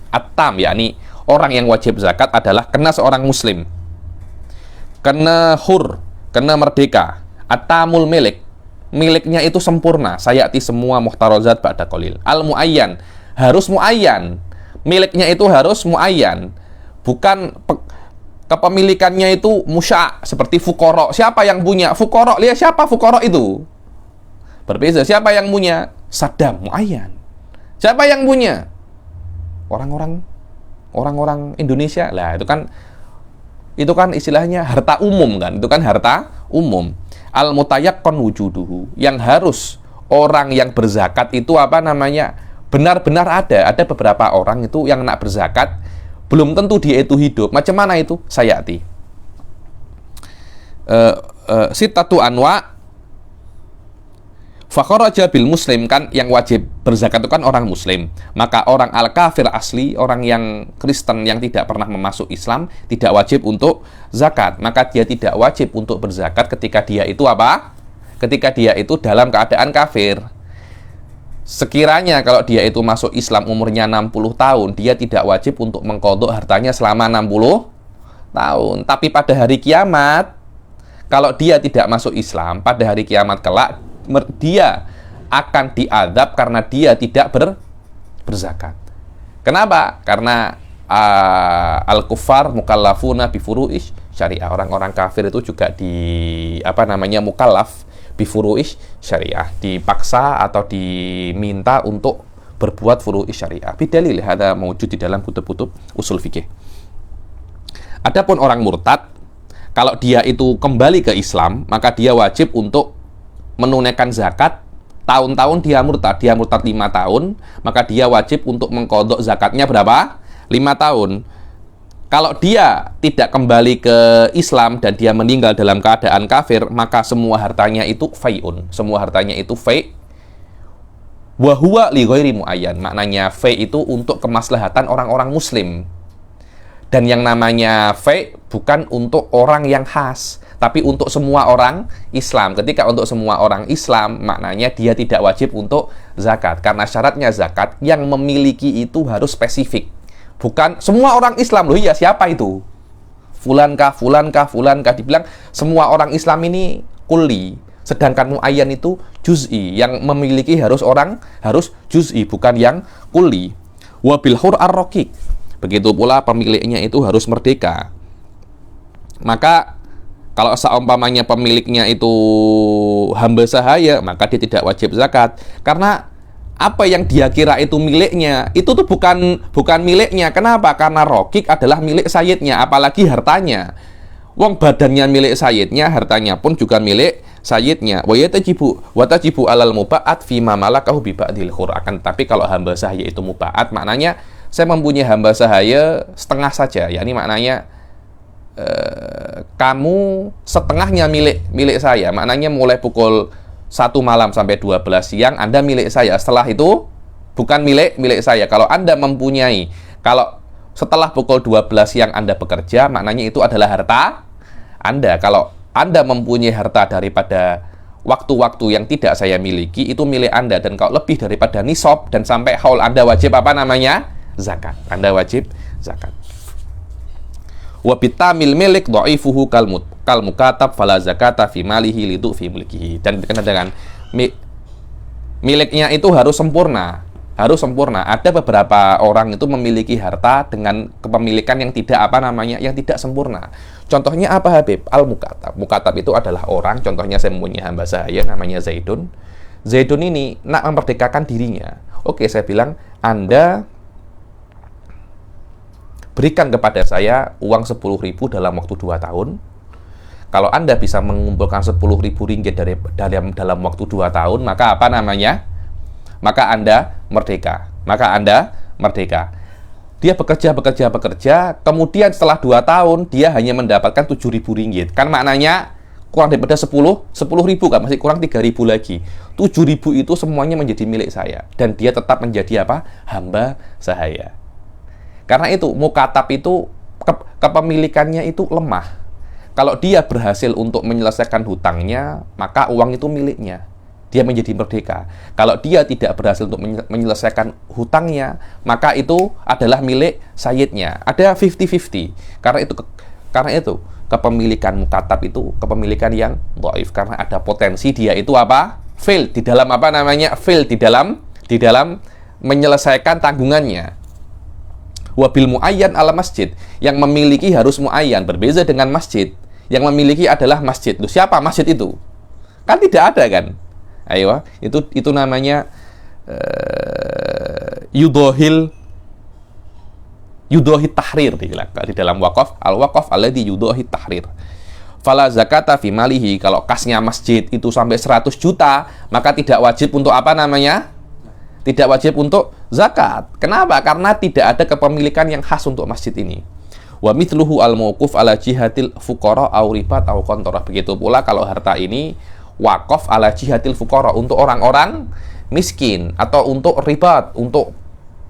at-tam, yakni orang yang wajib zakat adalah kena seorang muslim, kena hur, kena merdeka, at-tamul miliknya itu sempurna, sayati semua muhtarozat ba'da qalil. Al-muayyan, harus muayyan, miliknya itu harus muayyan, bukan kepemilikannya itu musya, seperti fukoro. Siapa yang punya? Fukoro. Lihat siapa fukoro itu? Berbeza. Siapa yang punya? Saddam Muayyan. Siapa yang punya? Orang-orang Indonesia. Lah, itu kan istilahnya harta umum kan. Itu kan harta umum. Al-mutayaqqan wujuduhu. Yang harus orang yang berzakat itu apa namanya? Benar-benar ada. Ada beberapa orang itu yang nak berzakat, belum tentu dia itu hidup. Macam mana itu? Sayati. Sittatu anwa. Fakharaja bil muslim, kan yang wajib berzakat itu kan orang muslim. Maka orang al-kafir asli, orang yang Kristen yang tidak pernah memasuk Islam, tidak wajib untuk zakat. Maka dia tidak wajib untuk berzakat ketika dia itu apa? Ketika dia itu dalam keadaan kafir. Sekiranya kalau dia itu masuk Islam umurnya 60 tahun, dia tidak wajib untuk mengqadha hartanya selama 60 tahun. Tapi pada hari kiamat, kalau dia tidak masuk Islam, pada hari kiamat kelak, dia akan diadab karena dia tidak berzakat. Kenapa? Karena al-kuffar mukallafuna bi furu'ish syariah. Orang-orang kafir itu juga mukallaf bi furu'ish syariah, dipaksa atau diminta untuk berbuat furu'ish syariah. Bidalil hada mawjud di dalam kutub-kutub usul fikih. Adapun orang murtad, kalau dia itu kembali ke Islam, maka dia wajib untuk menunaikan zakat. Tahun-tahun dia murtad 5 tahun, maka dia wajib untuk mengqadha zakatnya berapa? 5 tahun. Kalau dia tidak kembali ke Islam dan dia meninggal dalam keadaan kafir, maka semua hartanya itu fai'un. Semua hartanya itu fai'. Wa huwa li ghairi muayyan. Maknanya fai' itu untuk kemaslahatan orang-orang muslim. Dan yang namanya fai' bukan untuk orang yang khas, tapi untuk semua orang Islam. Ketika untuk semua orang Islam, maknanya dia tidak wajib untuk zakat. Karena syaratnya zakat yang memiliki itu harus spesifik. Bukan semua orang Islam. Loh iya, siapa itu? Fulankah? Dibilang semua orang Islam ini kulli. Sedangkan muayyan itu juz'i. Yang memiliki harus juz'i, bukan yang kulli. Wabil hur ar-raqiq. Begitu pula pemiliknya itu harus merdeka. Maka kalau seumpamanya pemiliknya itu hamba sahaya, maka dia tidak wajib zakat. Karena apa yang dia kira itu miliknya, itu tuh bukan miliknya. Kenapa? Karena rokik adalah milik sayyidnya, apalagi hartanya. Wong badannya milik sayyidnya, hartanya pun juga milik sayyidnya. Wa tajibu alal muba'at fi ma malakahu bi ba'dil khur. Akan tapi kalau hamba sahaya itu muba'at, maknanya saya mempunyai hamba sahaya setengah saja. Yakni maknanya kamu setengahnya milik saya. Maknanya mulai pukul 1 malam sampai 12 siang Anda milik saya. Setelah itu bukan milik saya. Kalau Anda mempunyai, kalau setelah pukul 12 siang Anda bekerja, maknanya itu adalah harta Anda. Kalau Anda mempunyai harta daripada waktu-waktu yang tidak saya miliki, itu milik Anda. Dan kalau lebih daripada nisab dan sampai haul, Anda wajib apa namanya? Zakat. Anda wajib zakat. Wa bitamil milik dha'ifuhu kal mukatab fala zakata fi malihi lidu fi mulkihi. Dan dengan miliknya itu harus sempurna. Ada beberapa orang itu memiliki harta dengan kepemilikan yang yang tidak sempurna. Contohnya apa, Habib? Al-mukatab. Mukatab itu adalah orang, contohnya saya mempunyai hamba saya namanya Zaidun. Zaidun ini nak memerdekakan dirinya. Oke, saya bilang, Anda berikan kepada saya uang 10.000 dalam waktu 2 tahun. Kalau Anda bisa mengumpulkan 10.000 ringgit dalam waktu 2 tahun, maka apa namanya? Maka Anda merdeka. Dia bekerja, kemudian setelah 2 tahun, dia hanya mendapatkan 7.000 ringgit. Kan maknanya kurang daripada 10.000 kan, masih kurang 3.000 lagi. 7.000 itu semuanya menjadi milik saya. Dan dia tetap menjadi apa? Hamba sahaya. Karena itu, mukatab itu kepemilikannya itu lemah. Kalau dia berhasil untuk menyelesaikan hutangnya, maka uang itu miliknya. Dia menjadi merdeka. Kalau dia tidak berhasil untuk menyelesaikan hutangnya, maka itu adalah milik sayyidnya. Ada 50-50. Karena itu kepemilikan mukatab itu kepemilikan yang dhaif, karena ada potensi dia itu apa? Fail di dalam fail di dalam menyelesaikan tanggungannya. Wabil muayyan ala masjid, yang memiliki harus muayyan, berbeza dengan masjid yang memiliki adalah masjid. Loh, siapa masjid itu? Kan tidak ada kan? Ayo, itu namanya yudohit tahrir di dalam wakaf, al-wakaf alladhi yudohit tahrir. Fala zakata fi malihi, kalau kasnya masjid itu sampai 100 juta, maka tidak wajib untuk apa namanya? Tidak wajib untuk zakat. Kenapa? Karena tidak ada kepemilikan yang khas untuk masjid ini. Wa mithluhu al-mauquf ala jihatil fuqara aw ribat aw qantarah. Begitu pula kalau harta ini wakaf ala jihatil fuqara, untuk orang-orang miskin, atau untuk ribat, untuk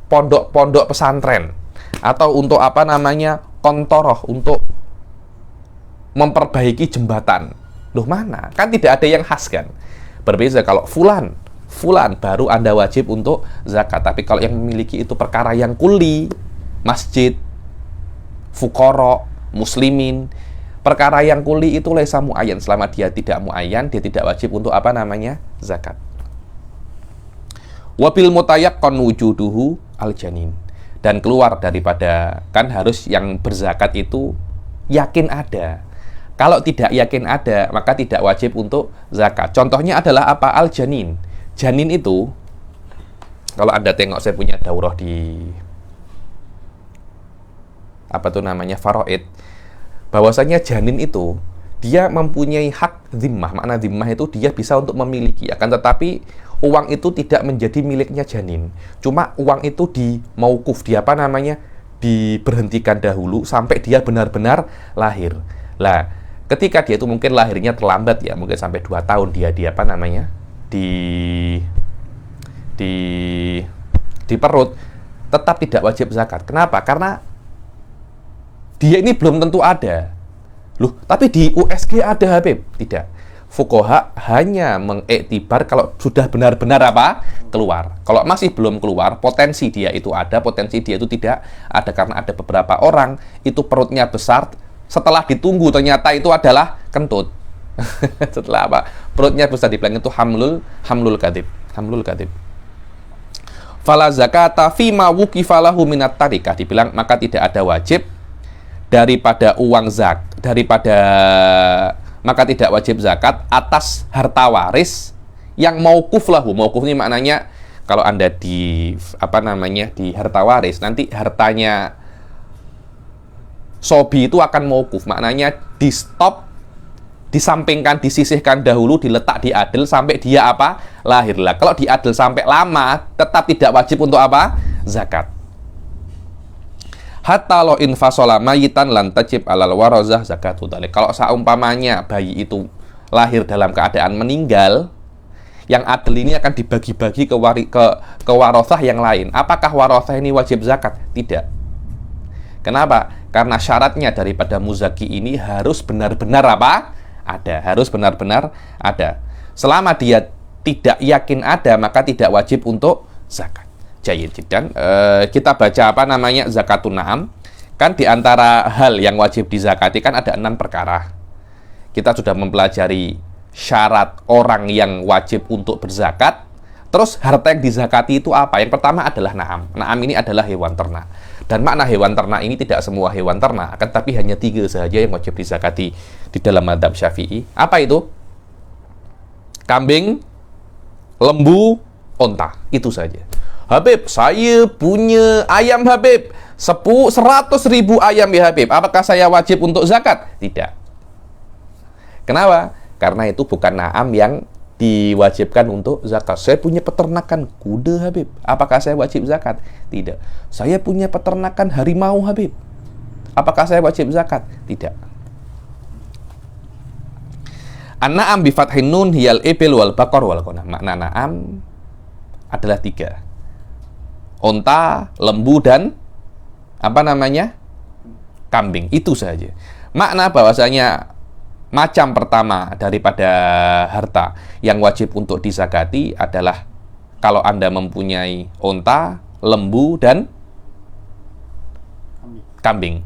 pondok-pondok pesantren, atau untuk apa namanya? Qantarah, untuk memperbaiki jembatan. Loh, mana? Kan tidak ada yang khas kan? Berbeza kalau fulan baru Anda wajib untuk zakat. Tapi kalau yang memiliki itu perkara yang kulli, masjid, fuqara, muslimin, perkara yang kulli itu laisa muayyan. Selama dia tidak muayyan, dia tidak wajib untuk apa namanya? Zakat. Wabil mutayaqqan wujuduhu al-janin. Dan keluar daripada, kan harus yang berzakat itu yakin ada. Kalau tidak yakin ada, maka tidak wajib untuk zakat. Contohnya adalah apa? Al-janin. Janin itu, kalau Anda tengok, saya punya daurah di apa tuh namanya, faraid, bahwasanya janin itu dia mempunyai hak zimmah. Makna zimmah itu dia bisa untuk memiliki, akan tetapi uang itu tidak menjadi miliknya janin. Cuma uang itu di mauquf, di apa namanya, diberhentikan dahulu sampai dia benar-benar lahir. Lah, ketika dia itu mungkin lahirnya terlambat ya, mungkin sampai 2 tahun dia apa namanya, di perut, tetap tidak wajib zakat. Kenapa? Karena dia ini belum tentu ada. Loh, tapi di USG ada, Habib. Tidak. Fuqaha hanya mengiktibar kalau sudah benar-benar apa? Keluar. Kalau masih belum keluar, potensi dia itu ada, potensi dia itu tidak ada, karena ada beberapa orang itu perutnya besar, setelah ditunggu ternyata itu adalah kentut. Setelah apa? Perutnya besar, dibilang itu hamlul kadhib. Fala zakata fima wuqifalahu minat tarikah, dibilang maka tidak ada wajib daripada uang maka tidak wajib zakat atas harta waris yang mauquf lahu. Mauquf ini maknanya kalau Anda di apa namanya, di harta waris, nanti hartanya sobi itu akan mauquf, maknanya di stop, disampingkan, disisihkan dahulu, diletak di adil sampai dia apa? Lahir. Lah, kalau di adil sampai lama, tetap tidak wajib untuk apa? Zakat. Hatta lo infasola mayitan lan tajib alal warazah zakatu dzalik. Kalau seumpamanya bayi itu lahir dalam keadaan meninggal, yang adil ini akan dibagi-bagi ke warasah yang lain. Apakah warasah ini wajib zakat? Tidak. Kenapa? Karena syaratnya daripada muzaki ini harus benar-benar apa? Ada, harus benar-benar ada. Selama dia tidak yakin ada, maka tidak wajib untuk zakat. Jayid. Dan kita baca apa namanya, zakatun na'am. Kan di antara hal yang wajib dizakati kan ada 6 perkara. Kita sudah mempelajari syarat orang yang wajib untuk berzakat. Terus harta yang dizakati itu apa? Yang pertama adalah na'am. Na'am ini adalah hewan ternak. Dan makna hewan ternak ini tidak semua hewan ternak, akan tapi hanya 3 saja yang wajib dizakati di dalam mazhab Syafi'i. Apa itu? Kambing, lembu, onta. Itu saja. Habib, saya punya ayam, Habib. 100.000 ayam ya, Habib. Apakah saya wajib untuk zakat? Tidak. Kenapa? Karena itu bukan na'am yang diwajibkan untuk zakat. Saya punya peternakan kuda, Habib. Apakah saya wajib zakat? Tidak. Saya punya peternakan harimau, Habib. Apakah saya wajib zakat? Tidak. An-na'am bi fathin nun hiyal ibil wal baqar wal ghanam. Makna na'am adalah 3. Onta, lembu, dan apa namanya? Kambing. Itu saja. Makna bahwasanya macam pertama daripada harta yang wajib untuk dizakati adalah kalau Anda mempunyai onta, lembu, dan kambing.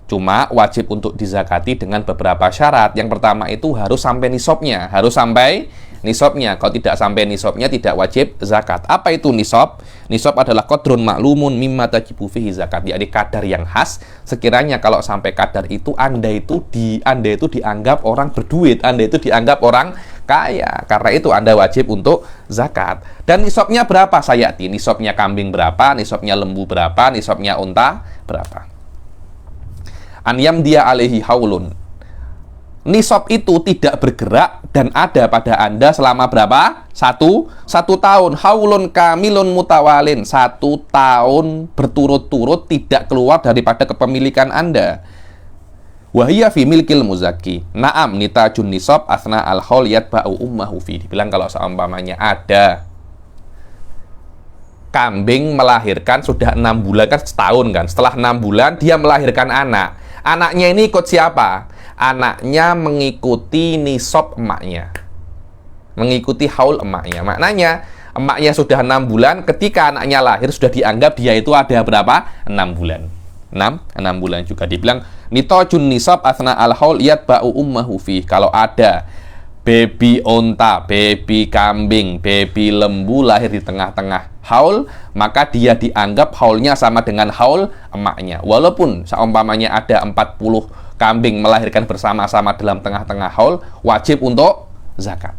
Cuma wajib untuk dizakati dengan beberapa syarat. Yang pertama itu harus sampai nisabnya, Kalau tidak sampai nisabnya tidak wajib zakat. Apa itu nisab? Nisab adalah qadrun ma'lumun mimma tajibu fihi zakat, yakni kadar yang khas. Sekiranya kalau sampai kadar itu Anda itu dianggap orang berduit, Anda itu dianggap orang kaya. Karena itu Anda wajib untuk zakat. Dan nisabnya berapa sayati? Nisabnya kambing berapa? Nisabnya lembu berapa? Nisabnya unta berapa? An yamdiya alaihi haulun. Nisab itu tidak bergerak dan ada pada Anda selama berapa? Satu tahun. Haulun kamilun mutawalin. 1 tahun berturut-turut tidak keluar daripada kepemilikan Anda. Wahiyya fi milkil muzaki. Naam nitajun nisab asna al-haul yatba'u ummahu fi. Dibilang kalau seumpamanya ada kambing melahirkan sudah 6 bulan, kan setahun kan. Setelah 6 bulan dia melahirkan anak. Anaknya ini ikut siapa? Anaknya mengikuti nisab emaknya, mengikuti haul emaknya. Maknanya emaknya sudah 6 bulan, ketika anaknya lahir sudah dianggap dia itu ada berapa? 6 bulan. 6 bulan juga. Dibilang nitajun nisab asna al haul yatba'u ummahu fi. Kalau ada baby onta, baby kambing, baby lembu lahir di tengah-tengah haul, maka dia dianggap haulnya sama dengan haul emaknya. Walaupun seumpamanya ada 40 kambing melahirkan bersama-sama dalam tengah-tengah haul, wajib untuk zakat.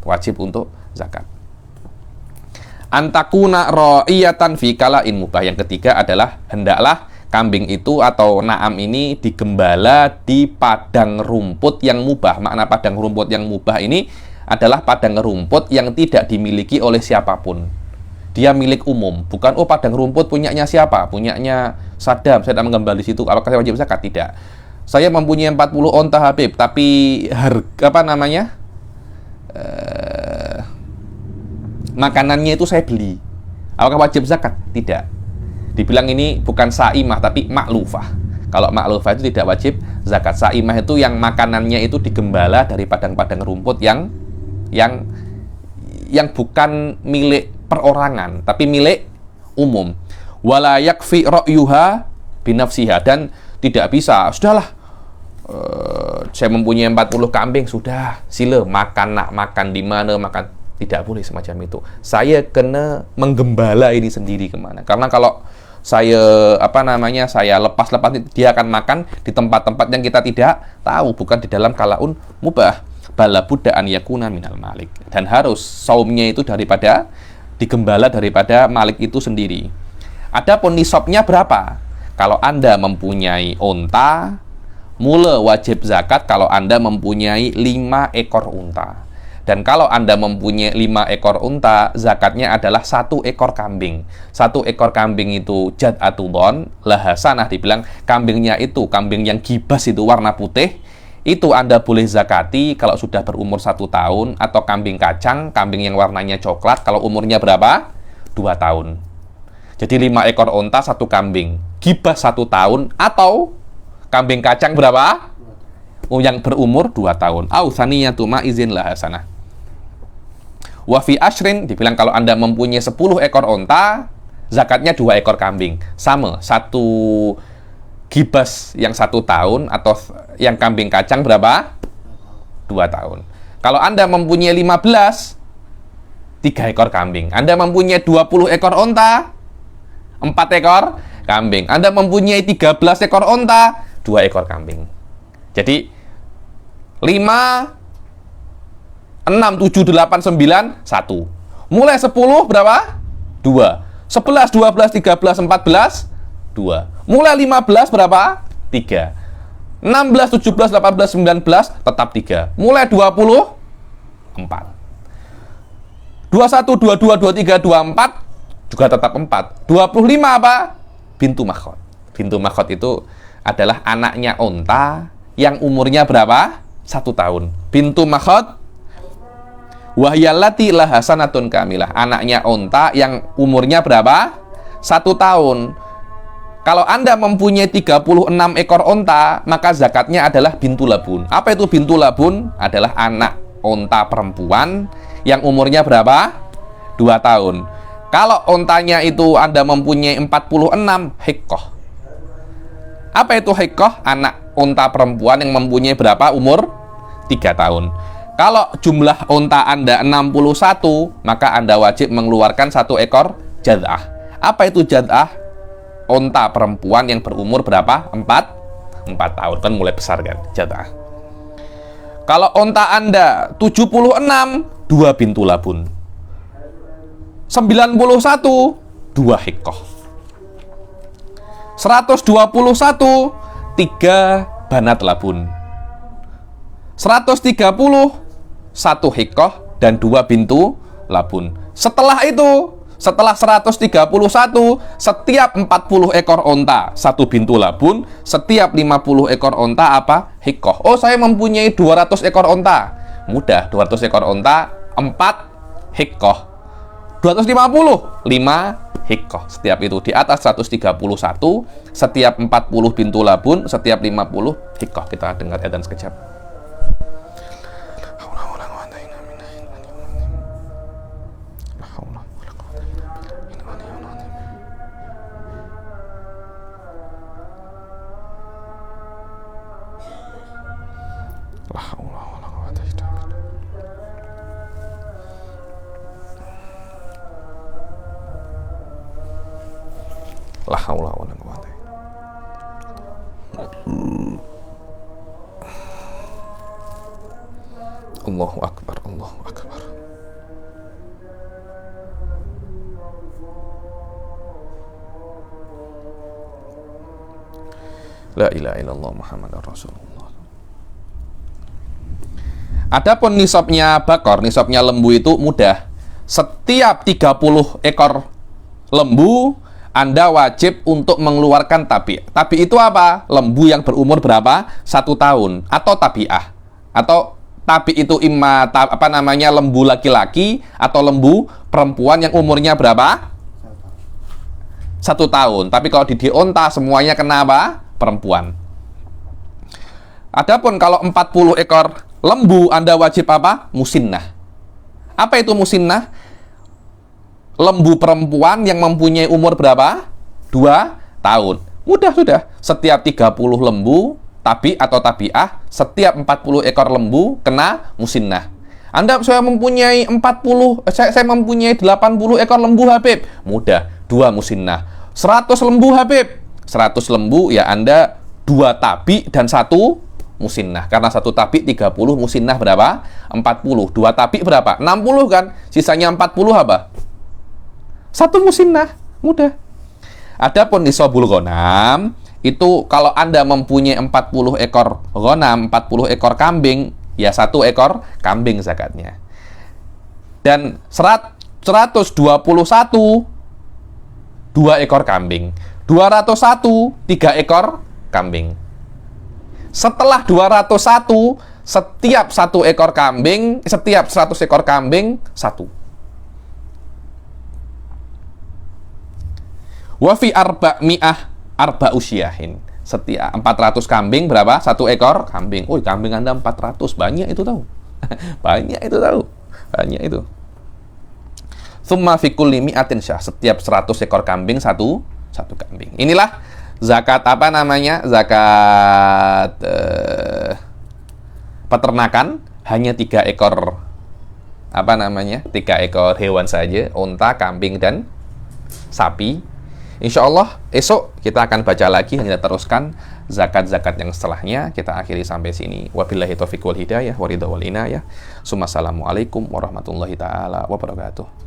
Antakuna ra'iyatan fi kala'in mubah. Yang ketiga adalah hendaklah kambing itu atau na'am ini digembala di padang rumput yang mubah. Makna padang rumput yang mubah ini adalah padang rumput yang tidak dimiliki oleh siapapun. Dia milik umum, bukan padang rumput punyanya siapa? Punyanya Saddam, saya tidak menggembala di situ. Apakah saya wajib zakat? Tidak. Saya mempunyai 40 onta Habib, tapi makanannya itu saya beli. Apakah wajib zakat? Tidak. Dibilang ini bukan sa'imah, tapi maklufah. Kalau maklufah itu tidak wajib zakat. Sa'imah itu yang makanannya itu digembala dari padang-padang rumput yang bukan milik perorangan, tapi milik umum. Wala yakfi ra'yuha binafsiha. Dan tidak bisa, sudahlah, saya mempunyai 40 kambing, sudah, sila makan di mana, makan. Tidak boleh semacam itu. Saya kena menggembala ini sendiri kemana. Karena kalau saya saya lepas dia akan makan di tempat-tempat yang kita tidak tahu, bukan di dalam kalaun mubah. Bala budda an yakuna minal malik. Dan harus saumnya itu digembala daripada malik itu sendiri. Adapun nisabnya berapa? Kalau Anda mempunyai unta, mula wajib zakat kalau Anda mempunyai 5 ekor unta. Dan kalau Anda mempunyai 5 ekor unta, zakatnya adalah 1 ekor kambing. 1 ekor kambing itu jad'atudon, lahasanah, dibilang kambingnya itu, kambing yang gibas itu warna putih, itu Anda boleh zakati kalau sudah berumur 1 tahun, atau kambing kacang, kambing yang warnanya coklat, kalau umurnya berapa? 2 tahun. Jadi 5 ekor unta, 1 kambing. Gibas 1 tahun, atau kambing kacang berapa? Yang berumur 2 tahun. Au saniyatu ma'izin lahasanah. Wa fi ashrin, dibilang kalau Anda mempunyai 10 ekor unta, zakatnya 2 ekor kambing. Sama, 1 gibas yang 1 tahun, atau yang kambing kacang berapa? 2 tahun. Kalau Anda mempunyai 15, 3 ekor kambing. Anda mempunyai 20 ekor unta, 4 ekor kambing. Anda mempunyai 13 ekor unta, 2 ekor kambing. Jadi 5, 6, 7, 8, 9, 1. Mulai 10 berapa? 2. 11, 12, 13, 14, 2. Mulai 15 berapa? 3. 16, 17, 18, 19, tetap 3. Mulai 20, 4. 21, 22, 23, 24, juga tetap 4. 25 apa? Bintu makhot. Bintu makhot itu adalah anaknya unta yang umurnya berapa? 1 tahun. Bintu makhot wahyallati lahasanatun kamilah. Anaknya unta yang umurnya berapa? 1 tahun. Kalau Anda mempunyai 36 ekor unta, maka zakatnya adalah bintu labun. Apa itu bintu labun? Adalah anak unta perempuan yang umurnya berapa? 2 tahun. Kalau untanya itu Anda mempunyai 46, hikkoh. Apa itu hikkoh? Anak unta perempuan yang mempunyai berapa umur? 3 tahun. Kalau jumlah unta Anda 61, maka Anda wajib mengeluarkan 1 ekor jad'ah. Apa itu jad'ah? Unta perempuan yang berumur berapa? 4 tahun. Kan mulai besar kan jad'ah. Kalau unta Anda 76, 2 bintu labun. 91, 2 hikoh. 121, 3 banat labun. 130, 1 hikoh dan 2 bintu labun. Setelah itu, setelah 131, setiap 40 ekor onta 1 bintu labun, setiap 50 ekor onta apa? Hikoh. Oh, saya mempunyai 200 ekor onta. Mudah, 200 ekor onta 4 hikoh. 250, 5 hikoh. Setiap itu di atas 131, setiap 40 bintu labun, setiap 50 hikoh. Kita dengar adzan sekejap. La haula wala quwwata. Allahu akbar, Allahu akbar. La ilaha illallah Muhammadar Rasulullah. Adapun nisabnya bakor, nisabnya lembu itu mudah. Setiap 30 ekor lembu Anda wajib untuk mengeluarkan tabi'. Tabi' itu apa? Lembu yang berumur berapa? 1 tahun atau tabi'ah. Atau tabi' itu lembu laki-laki atau lembu perempuan yang umurnya berapa? 1 tahun. Tapi kalau di onta semuanya kena apa? Perempuan. Adapun kalau 40 ekor lembu Anda wajib apa? Musinnah. Apa itu musinnah? Lembu perempuan yang mempunyai umur berapa? 2 tahun. Mudah sudah. Setiap 30 lembu, tabi atau tabi'ah, setiap 40 ekor lembu kena musinnah. Saya mempunyai 80 ekor lembu Habib. Mudah, 2 musinnah. 100 lembu Habib. 100 lembu ya Anda 2 tabi dan 1 musinnah. Karena 1 tabi 30, musinnah berapa? 40. 2 tabi berapa? 60 kan? Sisanya 40 apa? 1 musinnah, mudah. Adapun nisabul ghanam itu kalau Anda mempunyai 40 ekor ghanam, 40 ekor kambing, ya 1 ekor kambing zakatnya. Dan 121 2 ekor kambing. 201 3 ekor kambing. Setelah 201 setiap 1 ekor kambing, setiap 100 ekor kambing 1. Wafi arba usyahin. Setiap 400 kambing berapa? 1 ekor kambing. Oh, kambing Anda 400, banyak itu tahu. Banyak itu tahu. Banyak itu. Tsumma fi kulli mi'atin syah. Setiap 100 ekor kambing 1 kambing. Inilah zakat zakat peternakan, hanya 3 ekor 3 ekor hewan saja, unta, kambing dan sapi. Insya Allah esok kita akan baca lagi, hanya teruskan zakat-zakat yang setelahnya. Kita akhiri sampai sini. Wabillahi taufiq wal hidayah wa ridha wal inayah. Assalamualaikum warahmatullahi taala wabarakatuh.